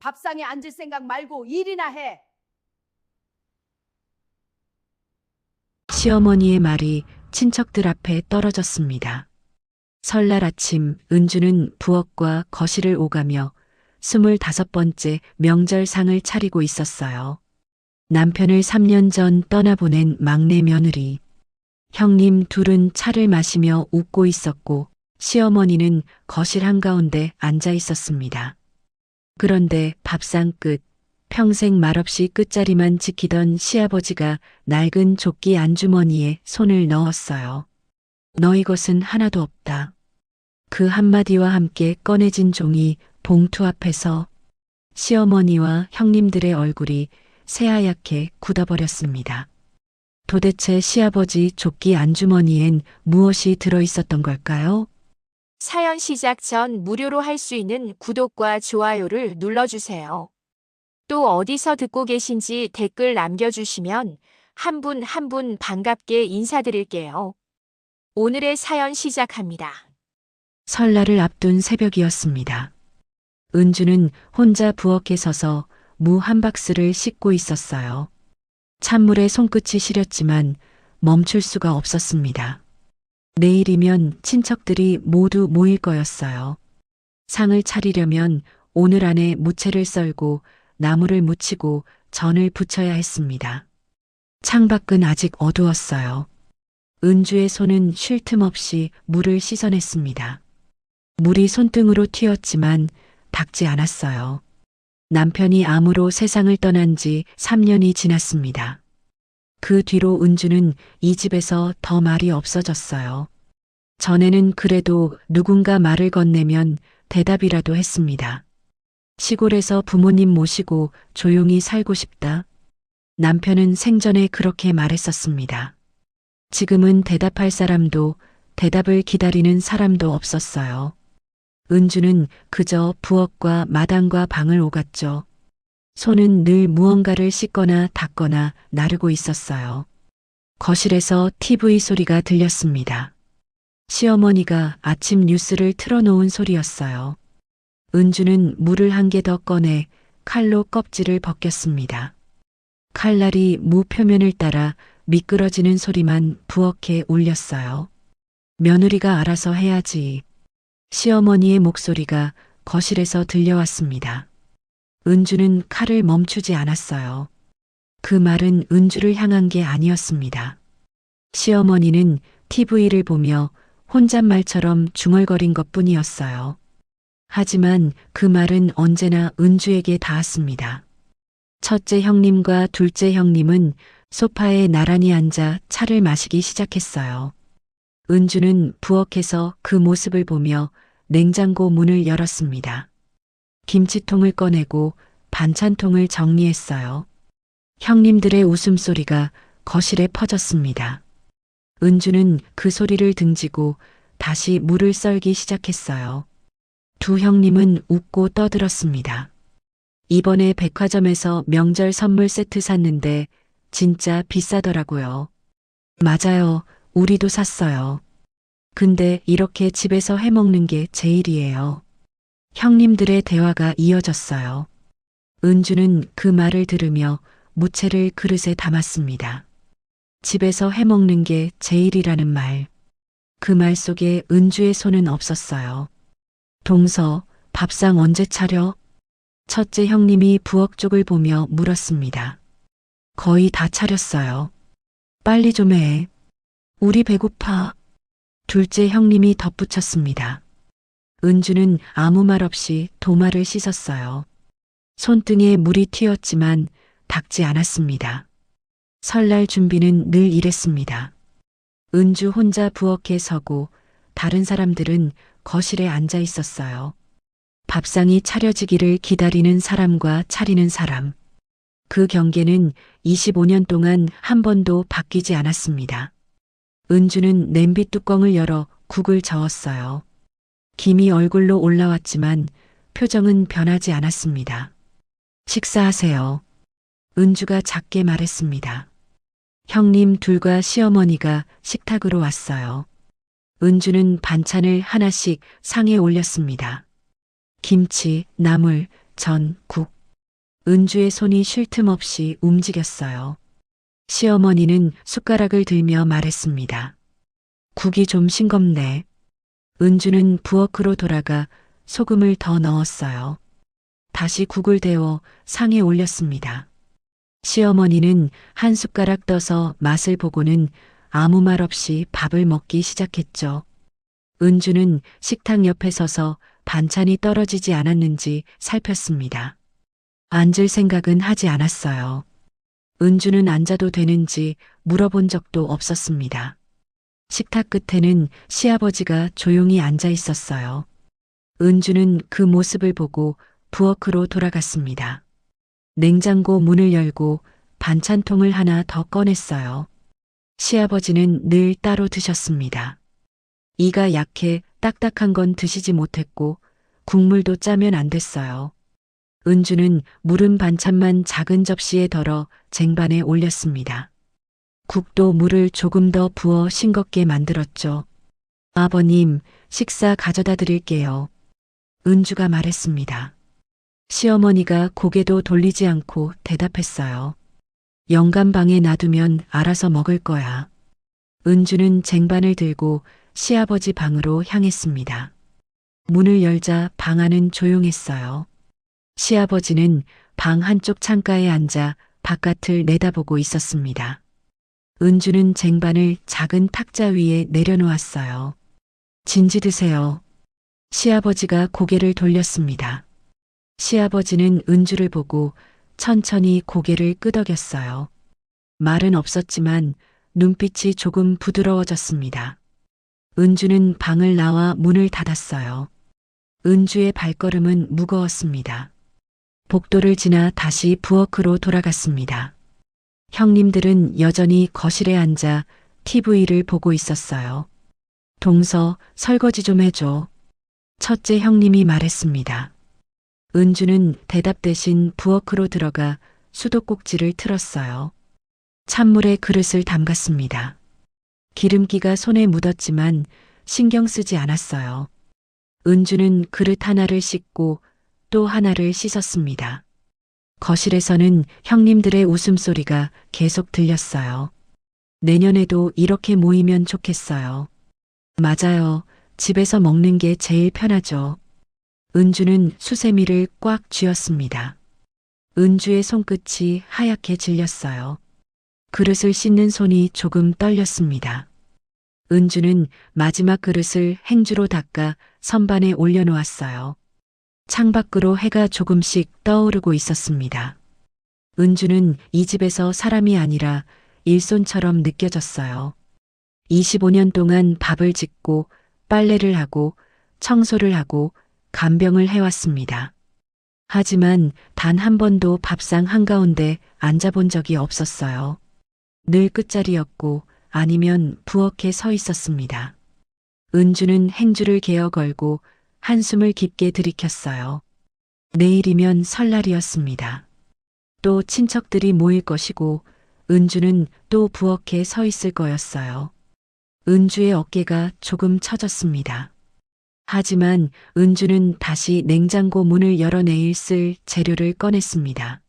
밥상에 앉을 생각 말고 일이나 해. 시어머니의 말이 친척들 앞에 떨어졌습니다. 설날 아침 은주는 부엌과 거실을 오가며 25번째 명절상을 차리고 있었어요. 남편을 3년 전 떠나보낸 막내 며느리. 형님 둘은 차를 마시며 웃고 있었고 시어머니는 거실 한가운데 앉아 있었습니다. 그런데 밥상 끝, 평생 말없이 끝자리만 지키던 시아버지가 낡은 조끼 안주머니에 손을 넣었어요. 너희 것은 하나도 없다. 그 한마디와 함께 꺼내진 종이 봉투 앞에서 시어머니와 형님들의 얼굴이 새하얗게 굳어버렸습니다. 도대체 시아버지 조끼 안주머니엔 무엇이 들어있었던 걸까요? 사연 시작 전 무료로 할 수 있는 구독과 좋아요를 눌러주세요. 또 어디서 듣고 계신지 댓글 남겨주시면 한 분 한 분 반갑게 인사드릴게요. 오늘의 사연 시작합니다. 설날을 앞둔 새벽이었습니다. 은주는 혼자 부엌에 서서 무 한 박스를 씻고 있었어요. 찬물에 손끝이 시렸지만 멈출 수가 없었습니다. 내일이면 친척들이 모두 모일 거였어요. 상을 차리려면 오늘 안에 무채를 썰고 나무를 묻히고 전을 부쳐야 했습니다. 창밖은 아직 어두웠어요. 은주의 손은 쉴 틈 없이 물을 씻어냈습니다. 물이 손등으로 튀었지만 닿지 않았어요. 남편이 암으로 세상을 떠난 지 3년이 지났습니다. 그 뒤로 은주는 이 집에서 더 말이 없어졌어요. 전에는 그래도 누군가 말을 건네면 대답이라도 했습니다. 시골에서 부모님 모시고 조용히 살고 싶다. 남편은 생전에 그렇게 말했었습니다. 지금은 대답할 사람도 대답을 기다리는 사람도 없었어요. 은주는 그저 부엌과 마당과 방을 오갔죠. 손은 늘 무언가를 씻거나 닦거나 나르고 있었어요. 거실에서 TV 소리가 들렸습니다. 시어머니가 아침 뉴스를 틀어놓은 소리였어요. 은주는 물을 한 개 더 꺼내 칼로 껍질을 벗겼습니다. 칼날이 무 표면을 따라 미끄러지는 소리만 부엌에 울렸어요. 며느리가 알아서 해야지. 시어머니의 목소리가 거실에서 들려왔습니다. 은주는 칼을 멈추지 않았어요. 그 말은 은주를 향한 게 아니었습니다. 시어머니는 TV를 보며 혼잣말처럼 중얼거린 것뿐이었어요. 하지만 그 말은 언제나 은주에게 닿았습니다. 첫째 형님과 둘째 형님은 소파에 나란히 앉아 차를 마시기 시작했어요. 은주는 부엌에서 그 모습을 보며 냉장고 문을 열었습니다. 김치통을 꺼내고 반찬통을 정리했어요. 형님들의 웃음소리가 거실에 퍼졌습니다. 은주는 그 소리를 등지고 다시 물을 썰기 시작했어요. 두 형님은 웃고 떠들었습니다. 이번에 백화점에서 명절 선물 세트 샀는데 진짜 비싸더라고요. 맞아요. 우리도 샀어요. 근데 이렇게 집에서 해먹는 게 제일이에요. 형님들의 대화가 이어졌어요. 은주는 그 말을 들으며 무채를 그릇에 담았습니다. 집에서 해먹는 게 제일이라는 말. 그 말 속에 은주의 손은 없었어요. 동서, 밥상 언제 차려? 첫째 형님이 부엌 쪽을 보며 물었습니다. 거의 다 차렸어요. 빨리 좀 해. 우리 배고파. 둘째 형님이 덧붙였습니다. 은주는 아무 말 없이 도마를 씻었어요. 손등에 물이 튀었지만 닿지 않았습니다. 설날 준비는 늘 이랬습니다. 은주 혼자 부엌에 서고 다른 사람들은 거실에 앉아 있었어요. 밥상이 차려지기를 기다리는 사람과 차리는 사람. 그 경계는 25년 동안 한 번도 바뀌지 않았습니다. 은주는 냄비 뚜껑을 열어 국을 저었어요. 김이 얼굴로 올라왔지만 표정은 변하지 않았습니다. 식사하세요. 은주가 작게 말했습니다. 형님 둘과 시어머니가 식탁으로 왔어요. 은주는 반찬을 하나씩 상에 올렸습니다. 김치, 나물, 전, 국. 은주의 손이 쉴 틈 없이 움직였어요. 시어머니는 숟가락을 들며 말했습니다. 국이 좀 싱겁네. 은주는 부엌으로 돌아가 소금을 더 넣었어요. 다시 국을 데워 상에 올렸습니다. 시어머니는 한 숟가락 떠서 맛을 보고는 아무 말 없이 밥을 먹기 시작했죠. 은주는 식탁 옆에 서서 반찬이 떨어지지 않았는지 살폈습니다. 앉을 생각은 하지 않았어요. 은주는 앉아도 되는지 물어본 적도 없었습니다. 식탁 끝에는 시아버지가 조용히 앉아 있었어요. 은주는 그 모습을 보고 부엌으로 돌아갔습니다. 냉장고 문을 열고 반찬통을 하나 더 꺼냈어요. 시아버지는 늘 따로 드셨습니다. 이가 약해 딱딱한 건 드시지 못했고 국물도 짜면 안 됐어요. 은주는 무른 반찬만 작은 접시에 덜어 쟁반에 올렸습니다. 국도 물을 조금 더 부어 싱겁게 만들었죠. 아버님, 식사 가져다 드릴게요. 은주가 말했습니다. 시어머니가 고개도 돌리지 않고 대답했어요. 영감방에 놔두면 알아서 먹을 거야. 은주는 쟁반을 들고 시아버지 방으로 향했습니다. 문을 열자 방 안은 조용했어요. 시아버지는 방 한쪽 창가에 앉아 바깥을 내다보고 있었습니다. 은주는 쟁반을 작은 탁자 위에 내려놓았어요. 진지 드세요. 시아버지가 고개를 돌렸습니다. 시아버지는 은주를 보고 천천히 고개를 끄덕였어요. 말은 없었지만 눈빛이 조금 부드러워졌습니다. 은주는 방을 나와 문을 닫았어요. 은주의 발걸음은 무거웠습니다. 복도를 지나 다시 부엌으로 돌아갔습니다. 형님들은 여전히 거실에 앉아 TV를 보고 있었어요. 동서, 설거지 좀 해줘. 첫째 형님이 말했습니다. 은주는 대답 대신 부엌으로 들어가 수도꼭지를 틀었어요. 찬물에 그릇을 담갔습니다. 기름기가 손에 묻었지만 신경 쓰지 않았어요. 은주는 그릇 하나를 씻고 또 하나를 씻었습니다. 거실에서는 형님들의 웃음소리가 계속 들렸어요. 내년에도 이렇게 모이면 좋겠어요. 맞아요. 집에서 먹는 게 제일 편하죠. 은주는 수세미를 꽉 쥐었습니다. 은주의 손끝이 하얗게 질렸어요. 그릇을 씻는 손이 조금 떨렸습니다. 은주는 마지막 그릇을 행주로 닦아 선반에 올려놓았어요. 창밖으로 해가 조금씩 떠오르고 있었습니다. 은주는 이 집에서 사람이 아니라 일손처럼 느껴졌어요. 25년 동안 밥을 짓고 빨래를 하고 청소를 하고 간병을 해왔습니다. 하지만 단 한 번도 밥상 한가운데 앉아본 적이 없었어요. 늘 끝자리였고 아니면 부엌에 서 있었습니다. 은주는 행주를 개어 걸고 한숨을 깊게 들이켰어요. 내일이면 설날이었습니다. 또 친척들이 모일 것이고 은주는 또 부엌에 서 있을 거였어요. 은주의 어깨가 조금 처졌습니다. 하지만 은주는 다시 냉장고 문을 열어 내일 쓸 재료를 꺼냈습니다.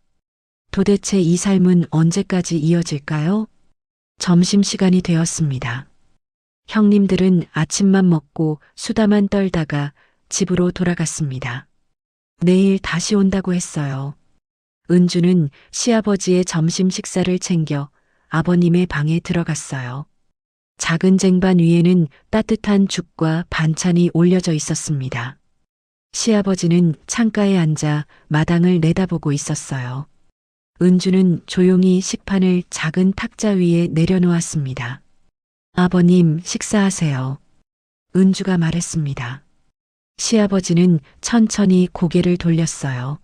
도대체 이 삶은 언제까지 이어질까요? 점심시간이 되었습니다. 형님들은 아침만 먹고 수다만 떨다가 집으로 돌아갔습니다. 내일 다시 온다고 했어요. 은주는 시아버지의 점심 식사를 챙겨 아버님의 방에 들어갔어요. 작은 쟁반 위에는 따뜻한 죽과 반찬이 올려져 있었습니다. 시아버지는 창가에 앉아 마당을 내다보고 있었어요. 은주는 조용히 식판을 작은 탁자 위에 내려놓았습니다. 아버님, 식사하세요. 은주가 말했습니다. 시아버지는 천천히 고개를 돌렸어요.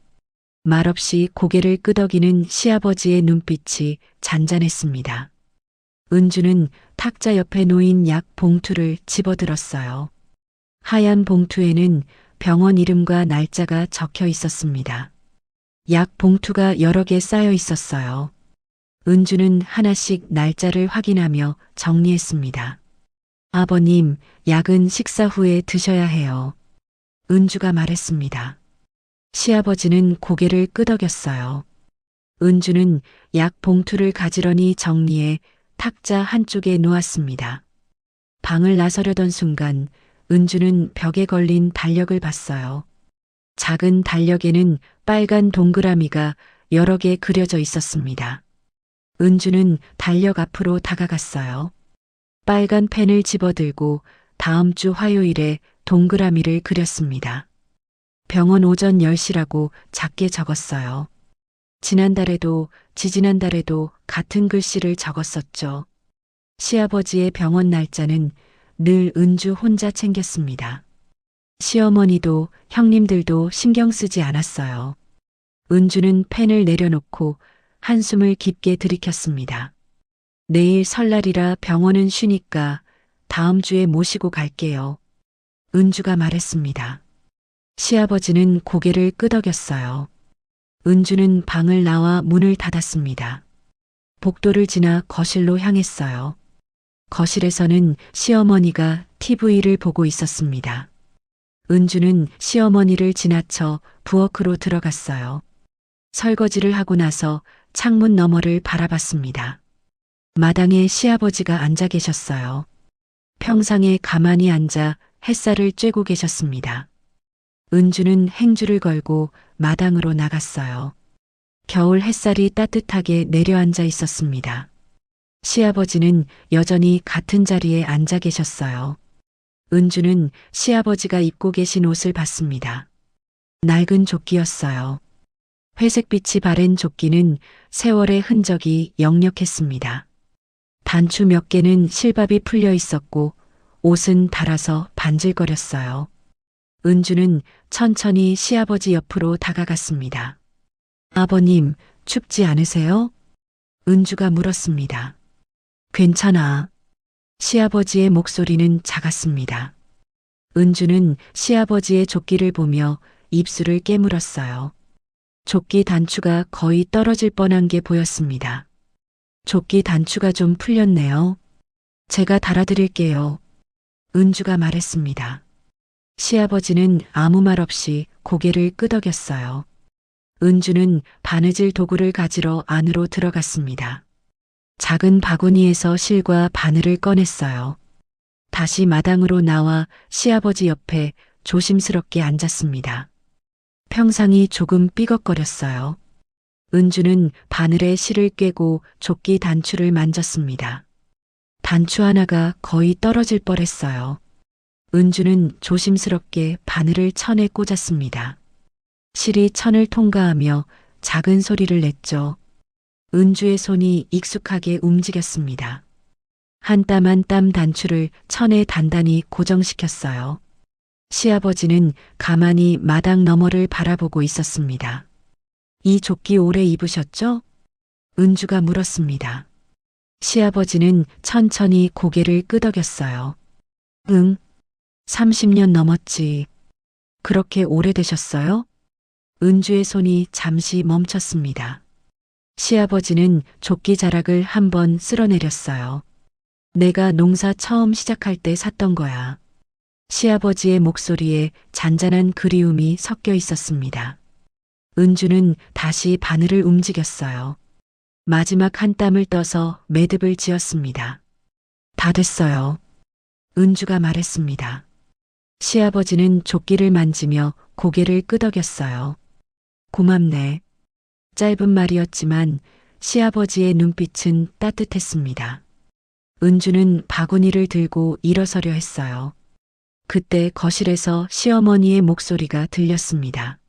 말없이 고개를 끄덕이는 시아버지의 눈빛이 잔잔했습니다. 은주는 탁자 옆에 놓인 약 봉투를 집어들었어요. 하얀 봉투에는 병원 이름과 날짜가 적혀 있었습니다. 약 봉투가 여러 개 쌓여 있었어요. 은주는 하나씩 날짜를 확인하며 정리했습니다. 아버님, 약은 식사 후에 드셔야 해요. 은주가 말했습니다. 시아버지는 고개를 끄덕였어요. 은주는 약 봉투를 가지런히 정리해 탁자 한쪽에 놓았습니다. 방을 나서려던 순간 은주는 벽에 걸린 달력을 봤어요. 작은 달력에는 빨간 동그라미가 여러 개 그려져 있었습니다. 은주는 달력 앞으로 다가갔어요. 빨간 펜을 집어들고 다음 주 화요일에 동그라미를 그렸습니다. 병원 오전 10시라고 작게 적었어요. 지난달에도 지지난달에도 같은 글씨를 적었었죠. 시아버지의 병원 날짜는 늘 은주 혼자 챙겼습니다. 시어머니도 형님들도 신경 쓰지 않았어요. 은주는 펜을 내려놓고 한숨을 깊게 들이켰습니다. 내일 설날이라 병원은 쉬니까 다음 주에 모시고 갈게요. 은주가 말했습니다. 시아버지는 고개를 끄덕였어요. 은주는 방을 나와 문을 닫았습니다. 복도를 지나 거실로 향했어요. 거실에서는 시어머니가 TV를 보고 있었습니다. 은주는 시어머니를 지나쳐 부엌으로 들어갔어요. 설거지를 하고 나서 창문 너머를 바라봤습니다. 마당에 시아버지가 앉아 계셨어요. 평상에 가만히 앉아 햇살을 쬐고 계셨습니다. 은주는 행주를 걸고 마당으로 나갔어요. 겨울 햇살이 따뜻하게 내려앉아 있었습니다. 시아버지는 여전히 같은 자리에 앉아 계셨어요. 은주는 시아버지가 입고 계신 옷을 봤습니다. 낡은 조끼였어요. 회색빛이 바랜 조끼는 세월의 흔적이 역력했습니다. 단추 몇 개는 실밥이 풀려 있었고 옷은 닳아서 반질거렸어요. 은주는 천천히 시아버지 옆으로 다가갔습니다. 아버님, 춥지 않으세요? 은주가 물었습니다. 괜찮아. 시아버지의 목소리는 작았습니다. 은주는 시아버지의 조끼를 보며 입술을 깨물었어요. 조끼 단추가 거의 떨어질 뻔한 게 보였습니다. 조끼 단추가 좀 풀렸네요. 제가 달아드릴게요. 은주가 말했습니다. 시아버지는 아무 말 없이 고개를 끄덕였어요. 은주는 바느질 도구를 가지러 안으로 들어갔습니다. 작은 바구니에서 실과 바늘을 꺼냈어요. 다시 마당으로 나와 시아버지 옆에 조심스럽게 앉았습니다. 평상이 조금 삐걱거렸어요. 은주는 바늘에 실을 꿰고 조끼 단추를 만졌습니다. 단추 하나가 거의 떨어질 뻔했어요. 은주는 조심스럽게 바늘을 천에 꽂았습니다. 실이 천을 통과하며 작은 소리를 냈죠. 은주의 손이 익숙하게 움직였습니다. 한 땀 한 땀 단추를 천에 단단히 고정시켰어요. 시아버지는 가만히 마당 너머를 바라보고 있었습니다. 이 조끼 오래 입으셨죠? 은주가 물었습니다. 시아버지는 천천히 고개를 끄덕였어요. 응, 30년 넘었지. 그렇게 오래되셨어요? 은주의 손이 잠시 멈췄습니다. 시아버지는 조끼 자락을 한번 쓸어내렸어요. 내가 농사 처음 시작할 때 샀던 거야. 시아버지의 목소리에 잔잔한 그리움이 섞여 있었습니다. 은주는 다시 바늘을 움직였어요. 마지막 한 땀을 떠서 매듭을 지었습니다. 다 됐어요. 은주가 말했습니다. 시아버지는 조끼를 만지며 고개를 끄덕였어요. 고맙네. 짧은 말이었지만 시아버지의 눈빛은 따뜻했습니다. 은주는 바구니를 들고 일어서려 했어요. 그때 거실에서 시어머니의 목소리가 들렸습니다.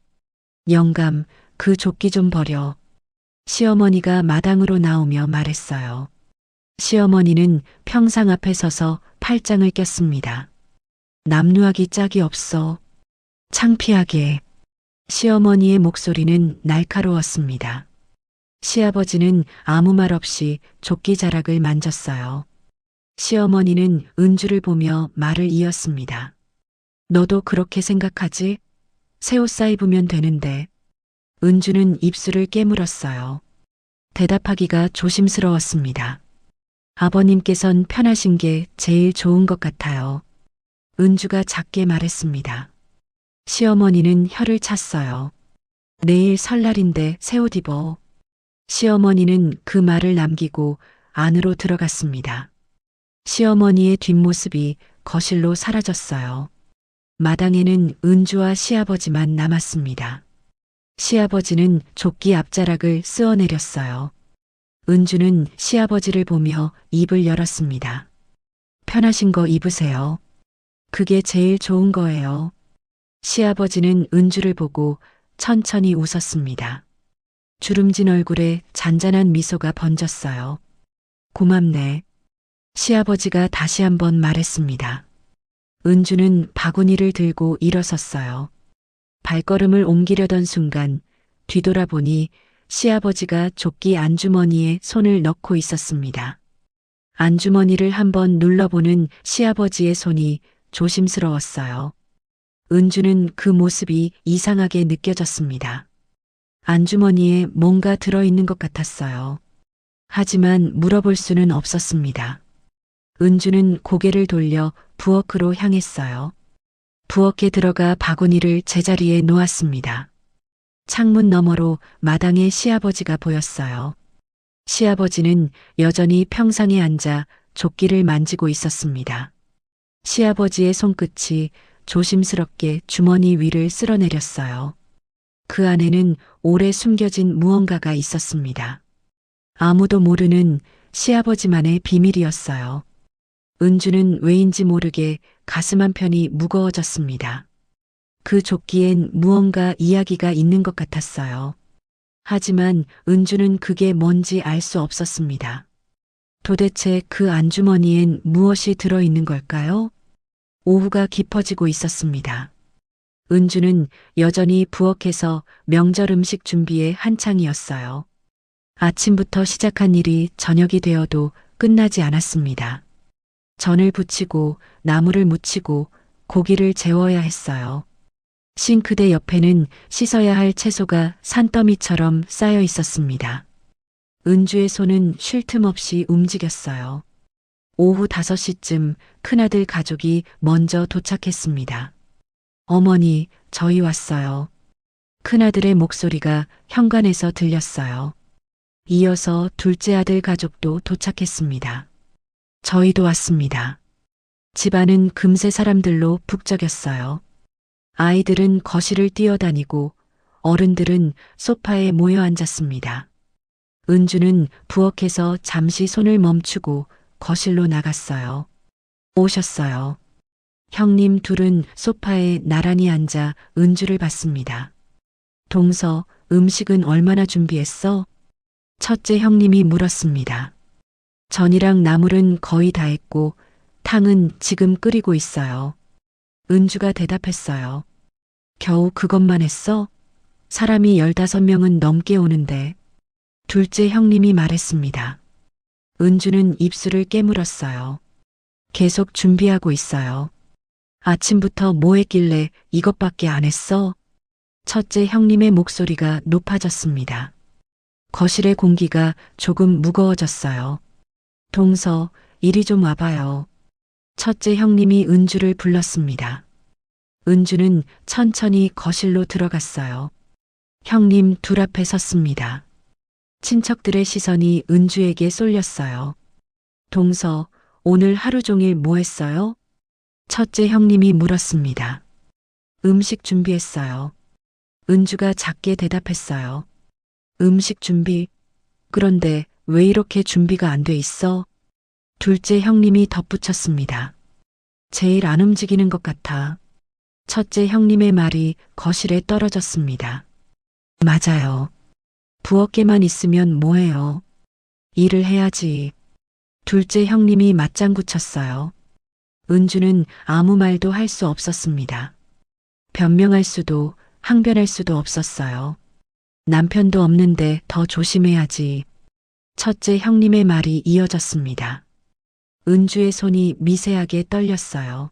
영감, 그 조끼 좀 버려. 시어머니가 마당으로 나오며 말했어요. 시어머니는 평상 앞에 서서 팔짱을 꼈습니다. 남루하기 짝이 없어. 창피하게. 시어머니의 목소리는 날카로웠습니다. 시아버지는 아무 말 없이 조끼 자락을 만졌어요. 시어머니는 은주를 보며 말을 이었습니다. 너도 그렇게 생각하지? 새 옷 사입으면 되는데. 은주는 입술을 깨물었어요. 대답하기가 조심스러웠습니다. 아버님께선 편하신 게 제일 좋은 것 같아요. 은주가 작게 말했습니다. 시어머니는 혀를 찼어요. 내일 설날인데 새 옷 입어. 시어머니는 그 말을 남기고 안으로 들어갔습니다. 시어머니의 뒷모습이 거실로 사라졌어요. 마당에는 은주와 시아버지만 남았습니다. 시아버지는 조끼 앞자락을 쓸어내렸어요. 은주는 시아버지를 보며 입을 열었습니다. 편하신 거 입으세요. 그게 제일 좋은 거예요. 시아버지는 은주를 보고 천천히 웃었습니다. 주름진 얼굴에 잔잔한 미소가 번졌어요. 고맙네. 시아버지가 다시 한번 말했습니다. 은주는 바구니를 들고 일어섰어요. 발걸음을 옮기려던 순간 뒤돌아보니 시아버지가 조끼 안주머니에 손을 넣고 있었습니다. 안주머니를 한번 눌러보는 시아버지의 손이 조심스러웠어요. 은주는 그 모습이 이상하게 느껴졌습니다. 안주머니에 뭔가 들어있는 것 같았어요. 하지만 물어볼 수는 없었습니다. 은주는 고개를 돌려 부엌으로 향했어요. 부엌에 들어가 바구니를 제자리에 놓았습니다. 창문 너머로 마당에 시아버지가 보였어요. 시아버지는 여전히 평상에 앉아 조끼를 만지고 있었습니다. 시아버지의 손끝이 조심스럽게 주머니 위를 쓸어내렸어요. 그 안에는 오래 숨겨진 무언가가 있었습니다. 아무도 모르는 시아버지만의 비밀이었어요. 은주는 왜인지 모르게 가슴 한편이 무거워졌습니다. 그 조끼엔 무언가 이야기가 있는 것 같았어요. 하지만 은주는 그게 뭔지 알 수 없었습니다. 도대체 그 안주머니엔 무엇이 들어있는 걸까요? 오후가 깊어지고 있었습니다. 은주는 여전히 부엌에서 명절 음식 준비에 한창이었어요. 아침부터 시작한 일이 저녁이 되어도 끝나지 않았습니다. 전을 부치고 나물을 무치고 고기를 재워야 했어요. 싱크대 옆에는 씻어야 할 채소가 산더미처럼 쌓여 있었습니다. 은주의 손은 쉴 틈 없이 움직였어요. 오후 5시쯤 큰아들 가족이 먼저 도착했습니다. 어머니, 저희 왔어요. 큰아들의 목소리가 현관에서 들렸어요. 이어서 둘째 아들 가족도 도착했습니다. 저희도 왔습니다. 집안은 금세 사람들로 북적였어요. 아이들은 거실을 뛰어다니고 어른들은 소파에 모여 앉았습니다. 은주는 부엌에서 잠시 손을 멈추고 거실로 나갔어요. 오셨어요. 형님 둘은 소파에 나란히 앉아 은주를 봤습니다. 동서, 음식은 얼마나 준비했어? 첫째 형님이 물었습니다. 전이랑 나물은 거의 다 했고 탕은 지금 끓이고 있어요. 은주가 대답했어요. 겨우 그것만 했어? 사람이 15명은 넘게 오는데. 둘째 형님이 말했습니다. 은주는 입술을 깨물었어요. 계속 준비하고 있어요. 아침부터 뭐 했길래 이것밖에 안 했어? 첫째 형님의 목소리가 높아졌습니다. 거실의 공기가 조금 무거워졌어요. 동서, 이리 좀 와봐요. 첫째 형님이 은주를 불렀습니다. 은주는 천천히 거실로 들어갔어요. 형님 둘 앞에 섰습니다. 친척들의 시선이 은주에게 쏠렸어요. 동서, 오늘 하루 종일 뭐 했어요? 첫째 형님이 물었습니다. 음식 준비했어요. 은주가 작게 대답했어요. 음식 준비? 그런데 왜 이렇게 준비가 안 돼 있어? 둘째 형님이 덧붙였습니다. 제일 안 움직이는 것 같아. 첫째 형님의 말이 거실에 떨어졌습니다. 맞아요. 부엌에만 있으면 뭐해요. 일을 해야지. 둘째 형님이 맞장구 쳤어요. 은주는 아무 말도 할 수 없었습니다. 변명할 수도 항변할 수도 없었어요. 남편도 없는데 더 조심해야지. 첫째 형님의 말이 이어졌습니다. 은주의 손이 미세하게 떨렸어요.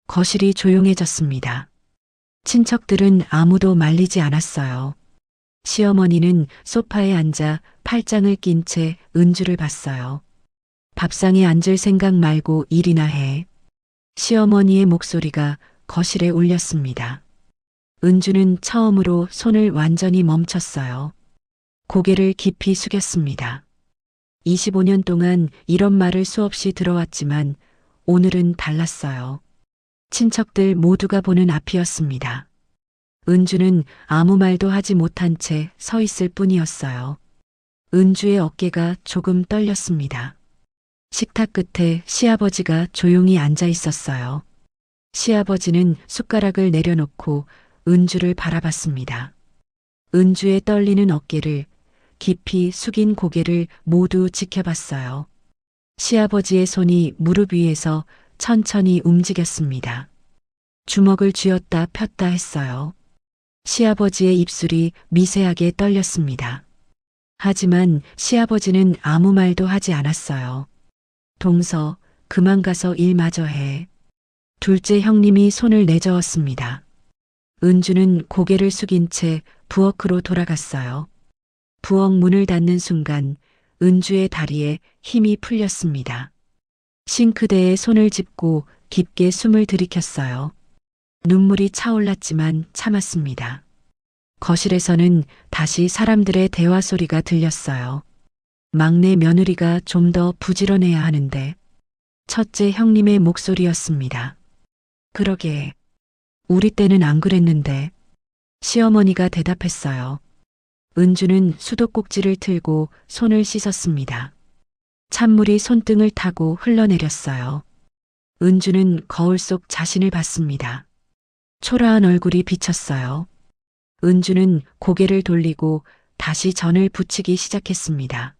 거실이 조용해졌습니다. 친척들은 아무도 말리지 않았어요. 시어머니는 소파에 앉아 팔짱을 낀 채 은주를 봤어요. 밥상에 앉을 생각 말고 일이나 해. 시어머니의 목소리가 거실에 울렸습니다. 은주는 처음으로 손을 완전히 멈췄어요. 고개를 깊이 숙였습니다. 25년 동안 이런 말을 수없이 들어왔지만 오늘은 달랐어요. 친척들 모두가 보는 앞이었습니다. 은주는 아무 말도 하지 못한 채 서 있을 뿐이었어요. 은주의 어깨가 조금 떨렸습니다. 식탁 끝에 시아버지가 조용히 앉아 있었어요. 시아버지는 숟가락을 내려놓고 은주를 바라봤습니다. 은주의 떨리는 어깨를, 깊이 숙인 고개를 모두 지켜봤어요. 시아버지의 손이 무릎 위에서 천천히 움직였습니다. 주먹을 쥐었다 폈다 했어요. 시아버지의 입술이 미세하게 떨렸습니다. 하지만 시아버지는 아무 말도 하지 않았어요. 동서, 그만 가서 일 마저 해. 둘째 형님이 손을 내저었습니다. 은주는 고개를 숙인 채 부엌으로 돌아갔어요. 부엌 문을 닫는 순간 은주의 다리에 힘이 풀렸습니다. 싱크대에 손을 짚고 깊게 숨을 들이켰어요. 눈물이 차올랐지만 참았습니다. 거실에서는 다시 사람들의 대화 소리가 들렸어요. 막내 며느리가 좀 더 부지런해야 하는데. 첫째 형님의 목소리였습니다. 그러게. 우리 때는 안 그랬는데. 시어머니가 대답했어요. 은주는 수도꼭지를 틀고 손을 씻었습니다. 찬물이 손등을 타고 흘러내렸어요. 은주는 거울 속 자신을 봤습니다. 초라한 얼굴이 비쳤어요. 은주는 고개를 돌리고 다시 전을 부치기 시작했습니다.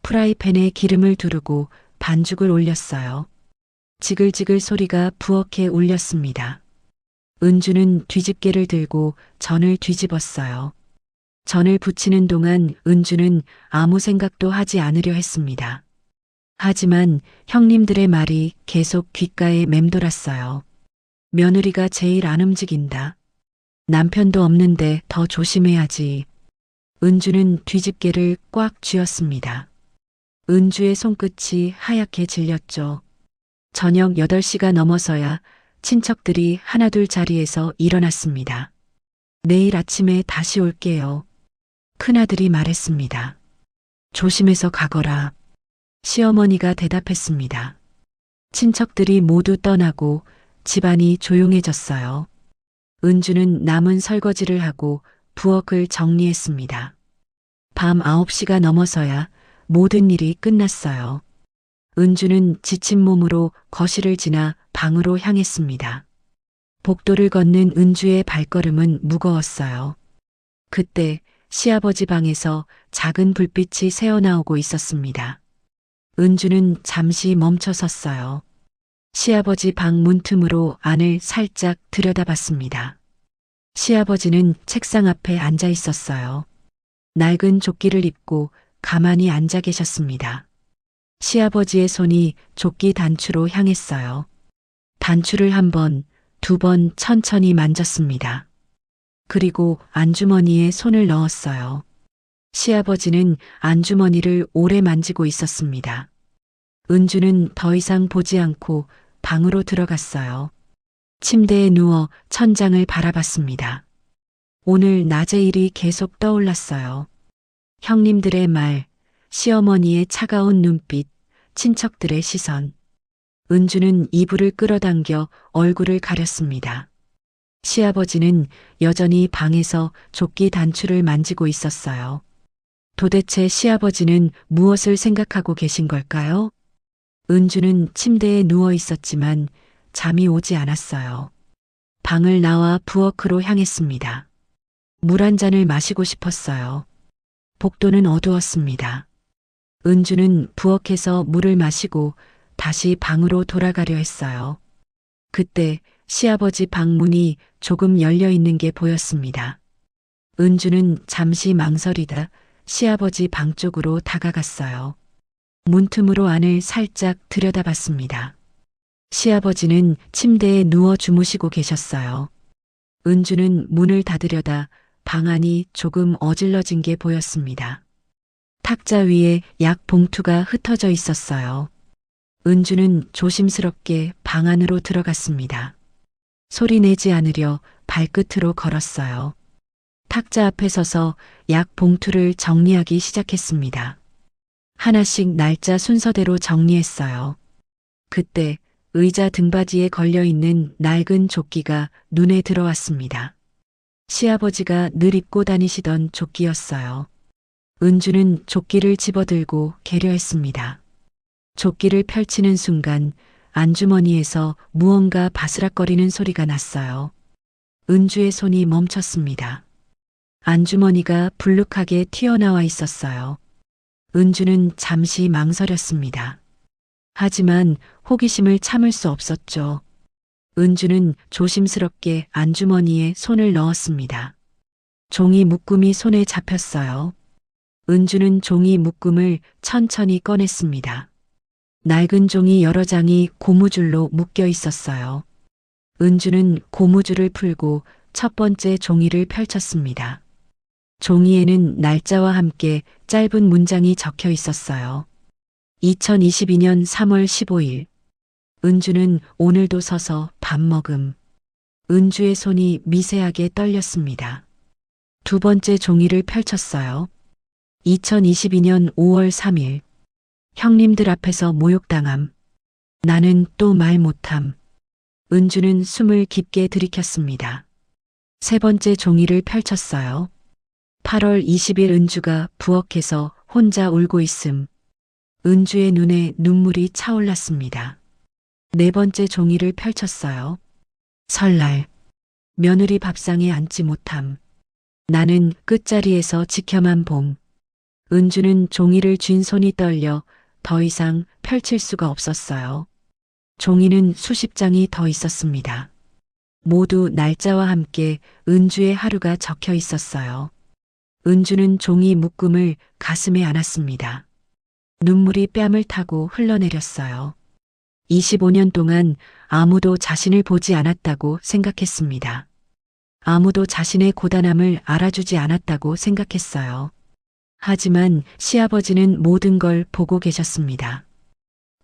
프라이팬에 기름을 두르고 반죽을 올렸어요. 지글지글 소리가 부엌에 울렸습니다. 은주는 뒤집개를 들고 전을 뒤집었어요. 전을 부치는 동안 은주는 아무 생각도 하지 않으려 했습니다. 하지만 형님들의 말이 계속 귓가에 맴돌았어요. 며느리가 제일 안 움직인다. 남편도 없는데 더 조심해야지. 은주는 뒤집개를 꽉 쥐었습니다. 은주의 손끝이 하얗게 질렸죠. 저녁 8시가 넘어서야 친척들이 하나둘 자리에서 일어났습니다. 내일 아침에 다시 올게요. 큰아들이 말했습니다. 조심해서 가거라. 시어머니가 대답했습니다. 친척들이 모두 떠나고 집안이 조용해졌어요. 은주는 남은 설거지를 하고 부엌을 정리했습니다. 밤 9시가 넘어서야 모든 일이 끝났어요. 은주는 지친 몸으로 거실을 지나 방으로 향했습니다. 복도를 걷는 은주의 발걸음은 무거웠어요. 그때 시아버지 방에서 작은 불빛이 새어나오고 있었습니다. 은주는 잠시 멈춰 섰어요. 시아버지 방 문틈으로 안을 살짝 들여다봤습니다. 시아버지는 책상 앞에 앉아 있었어요. 낡은 조끼를 입고 가만히 앉아 계셨습니다. 시아버지의 손이 조끼 단추로 향했어요. 단추를 한 번, 두 번 천천히 만졌습니다. 그리고 안주머니에 손을 넣었어요. 시아버지는 안주머니를 오래 만지고 있었습니다. 은주는 더 이상 보지 않고 방으로 들어갔어요. 침대에 누워 천장을 바라봤습니다. 오늘 낮의 일이 계속 떠올랐어요. 형님들의 말, 시어머니의 차가운 눈빛, 친척들의 시선. 은주는 이불을 끌어당겨 얼굴을 가렸습니다. 시아버지는 여전히 방에서 조끼 단추를 만지고 있었어요. 도대체 시아버지는 무엇을 생각하고 계신 걸까요? 은주는 침대에 누워 있었지만 잠이 오지 않았어요. 방을 나와 부엌으로 향했습니다. 물 한 잔을 마시고 싶었어요. 복도는 어두웠습니다. 은주는 부엌에서 물을 마시고 다시 방으로 돌아가려 했어요. 그때 시아버지 방 문이 조금 열려 있는 게 보였습니다. 은주는 잠시 망설이다 시아버지 방 쪽으로 다가갔어요. 문틈으로 안을 살짝 들여다봤습니다. 시아버지는 침대에 누워 주무시고 계셨어요. 은주는 문을 닫으려다 방 안이 조금 어질러진 게 보였습니다. 탁자 위에 약 봉투가 흩어져 있었어요. 은주는 조심스럽게 방 안으로 들어갔습니다. 소리내지 않으려 발끝으로 걸었어요. 탁자 앞에 서서 약 봉투를 정리하기 시작했습니다. 하나씩 날짜 순서대로 정리했어요. 그때 의자 등받이에 걸려있는 낡은 조끼가 눈에 들어왔습니다. 시아버지가 늘 입고 다니시던 조끼였어요. 은주는 조끼를 집어들고 개려했습니다. 조끼를 펼치는 순간 안주머니에서 무언가 바스락거리는 소리가 났어요. 은주의 손이 멈췄습니다. 안주머니가 불룩하게 튀어나와 있었어요. 은주는 잠시 망설였습니다. 하지만 호기심을 참을 수 없었죠. 은주는 조심스럽게 안주머니에 손을 넣었습니다. 종이 묶음이 손에 잡혔어요. 은주는 종이 묶음을 천천히 꺼냈습니다. 낡은 종이 여러 장이 고무줄로 묶여 있었어요. 은주는 고무줄을 풀고 첫 번째 종이를 펼쳤습니다. 종이에는 날짜와 함께 짧은 문장이 적혀 있었어요. 2022년 3월 15일. 은주는 오늘도 서서 밥 먹음. 은주의 손이 미세하게 떨렸습니다. 두 번째 종이를 펼쳤어요. 2022년 5월 3일. 형님들 앞에서 모욕당함. 나는 또 말 못함. 은주는 숨을 깊게 들이켰습니다. 세 번째 종이를 펼쳤어요. 8월 20일 은주가 부엌에서 혼자 울고 있음. 은주의 눈에 눈물이 차올랐습니다. 네 번째 종이를 펼쳤어요. 설날. 며느리 밥상에 앉지 못함. 나는 끝자리에서 지켜만 봄. 은주는 종이를 쥔 손이 떨려 더 이상 펼칠 수가 없었어요. 종이는 수십 장이 더 있었습니다. 모두 날짜와 함께 은주의 하루가 적혀 있었어요. 은주는 종이 묶음을 가슴에 안았습니다. 눈물이 뺨을 타고 흘러내렸어요. 25년 동안 아무도 자신을 보지 않았다고 생각했습니다. 아무도 자신의 고단함을 알아주지 않았다고 생각했어요. 하지만 시아버지는 모든 걸 보고 계셨습니다.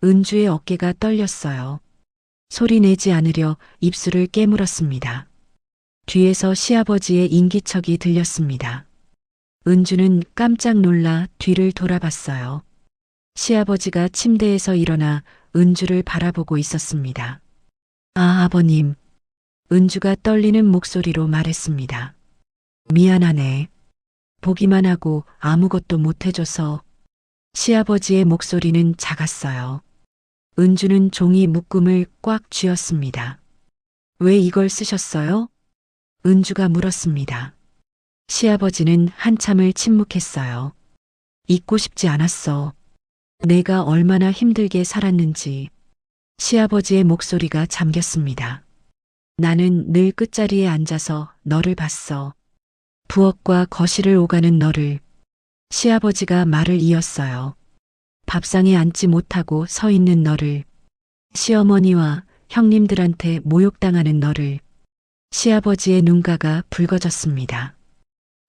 은주의 어깨가 떨렸어요. 소리내지 않으려 입술을 깨물었습니다. 뒤에서 시아버지의 인기척이 들렸습니다. 은주는 깜짝 놀라 뒤를 돌아봤어요. 시아버지가 침대에서 일어나 은주를 바라보고 있었습니다. 아, 아버님. 은주가 떨리는 목소리로 말했습니다. 미안하네. 보기만 하고 아무것도 못해줘서. 시아버지의 목소리는 작았어요. 은주는 종이 묶음을 꽉 쥐었습니다. 왜 이걸 쓰셨어요? 은주가 물었습니다. 시아버지는 한참을 침묵했어요. 잊고 싶지 않았어. 내가 얼마나 힘들게 살았는지. 시아버지의 목소리가 잠겼습니다. 나는 늘 끝자리에 앉아서 너를 봤어. 부엌과 거실을 오가는 너를. 시아버지가 말을 이었어요. 밥상에 앉지 못하고 서 있는 너를. 시어머니와 형님들한테 모욕당하는 너를. 시아버지의 눈가가 붉어졌습니다.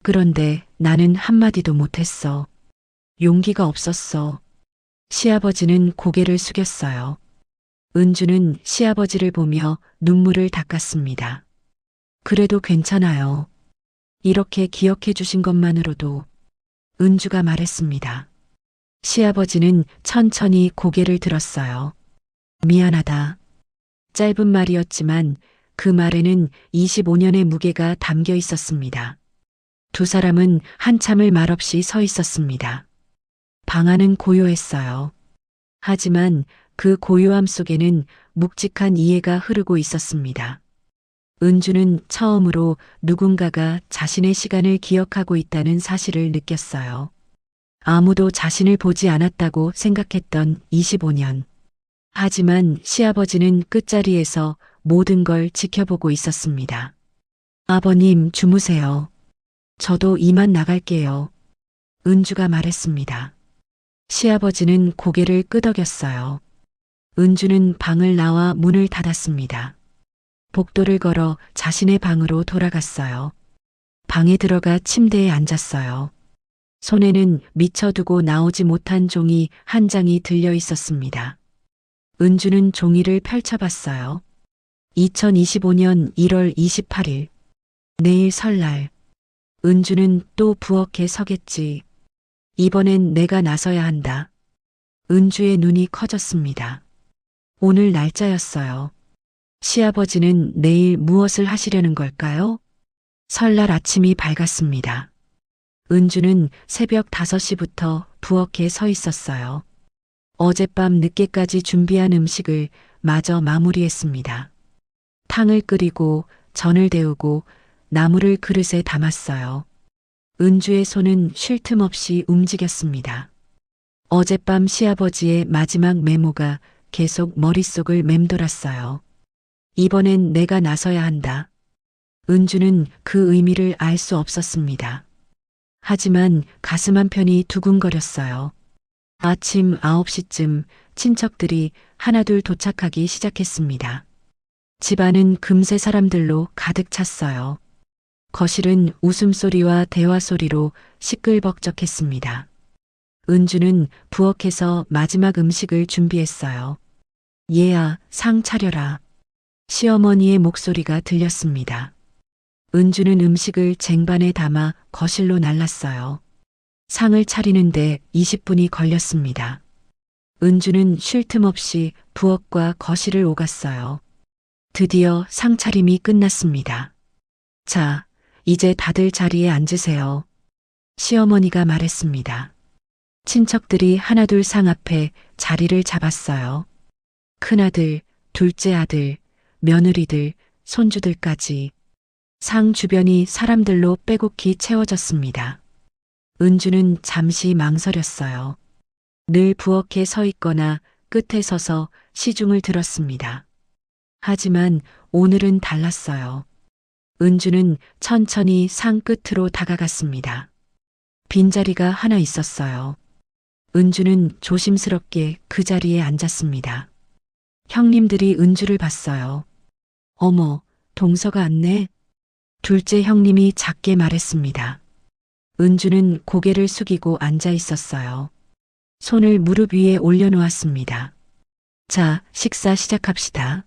그런데 나는 한마디도 못했어. 용기가 없었어. 시아버지는 고개를 숙였어요. 은주는 시아버지를 보며 눈물을 닦았습니다. 그래도 괜찮아요. 이렇게 기억해 주신 것만으로도. 은주가 말했습니다. 시아버지는 천천히 고개를 들었어요. 미안하다. 짧은 말이었지만 그 말에는 25년의 무게가 담겨 있었습니다. 두 사람은 한참을 말없이 서 있었습니다. 방 안은 고요했어요. 하지만 그 고요함 속에는 묵직한 이해가 흐르고 있었습니다. 은주는 처음으로 누군가가 자신의 시간을 기억하고 있다는 사실을 느꼈어요. 아무도 자신을 보지 않았다고 생각했던 25년. 하지만 시아버지는 끝자리에서 모든 걸 지켜보고 있었습니다. 아버님, 주무세요. 저도 이만 나갈게요. 은주가 말했습니다. 시아버지는 고개를 끄덕였어요. 은주는 방을 나와 문을 닫았습니다. 복도를 걸어 자신의 방으로 돌아갔어요. 방에 들어가 침대에 앉았어요. 손에는 미쳐두고 나오지 못한 종이 한 장이 들려 있었습니다. 은주는 종이를 펼쳐봤어요. 2025년 1월 28일. 내일 설날. 은주는 또 부엌에 서겠지. 이번엔 내가 나서야 한다. 은주의 눈이 커졌습니다. 오늘 날짜였어요. 시아버지는 내일 무엇을 하시려는 걸까요? 설날 아침이 밝았습니다. 은주는 새벽 5시부터 부엌에 서 있었어요. 어젯밤 늦게까지 준비한 음식을 마저 마무리했습니다. 탕을 끓이고 전을 데우고 나물을 그릇에 담았어요. 은주의 손은 쉴 틈 없이 움직였습니다. 어젯밤 시아버지의 마지막 메모가 계속 머릿속을 맴돌았어요. 이번엔 내가 나서야 한다. 은주는 그 의미를 알 수 없었습니다. 하지만 가슴 한편이 두근거렸어요. 아침 9시쯤 친척들이 하나둘 도착하기 시작했습니다. 집안은 금세 사람들로 가득 찼어요. 거실은 웃음소리와 대화소리로 시끌벅적했습니다. 은주는 부엌에서 마지막 음식을 준비했어요. 얘야, 상 차려라. 시어머니의 목소리가 들렸습니다. 은주는 음식을 쟁반에 담아 거실로 날랐어요. 상을 차리는데 20분이 걸렸습니다. 은주는 쉴 틈 없이 부엌과 거실을 오갔어요. 드디어 상차림이 끝났습니다. 자, 이제 다들 자리에 앉으세요. 시어머니가 말했습니다. 친척들이 하나둘 상 앞에 자리를 잡았어요. 큰아들, 둘째 아들, 며느리들, 손주들까지. 상 주변이 사람들로 빼곡히 채워졌습니다. 은주는 잠시 망설였어요. 늘 부엌에 서 있거나 끝에 서서 시중을 들었습니다. 하지만 오늘은 달랐어요. 은주는 천천히 상 끝으로 다가갔습니다. 빈자리가 하나 있었어요. 은주는 조심스럽게 그 자리에 앉았습니다. 형님들이 은주를 봤어요. 어머, 동서가 왔네. 둘째 형님이 작게 말했습니다. 은주는 고개를 숙이고 앉아 있었어요. 손을 무릎 위에 올려놓았습니다. 자, 식사 시작합시다.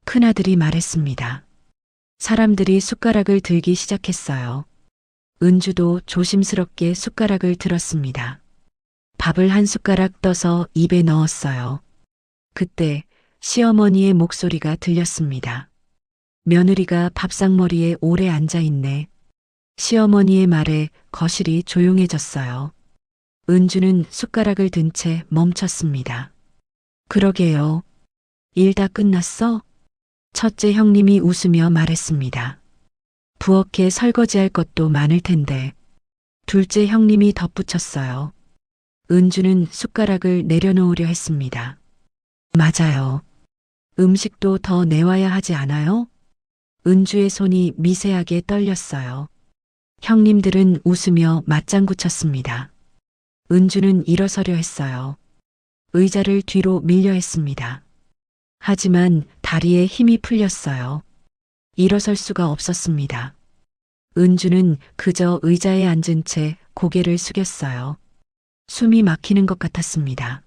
큰아들이 말했습니다. 사람들이 숟가락을 들기 시작했어요. 은주도 조심스럽게 숟가락을 들었습니다. 밥을 한 숟가락 떠서 입에 넣었어요. 그때 시어머니의 목소리가 들렸습니다. 며느리가 밥상머리에 오래 앉아 있네. 시어머니의 말에 거실이 조용해졌어요. 은주는 숟가락을 든 채 멈췄습니다. 그러게요. 일 다 끝났어? 첫째 형님이 웃으며 말했습니다. 부엌에 설거지할 것도 많을 텐데. 둘째 형님이 덧붙였어요. 은주는 숟가락을 내려놓으려 했습니다. 맞아요. 음식도 더 내와야 하지 않아요? 은주의 손이 미세하게 떨렸어요. 형님들은 웃으며 맞장구 쳤습니다. 은주는 일어서려 했어요. 의자를 뒤로 밀려 했습니다. 하지만 다리에 힘이 풀렸어요. 일어설 수가 없었습니다. 은주는 그저 의자에 앉은 채 고개를 숙였어요. 숨이 막히는 것 같았습니다.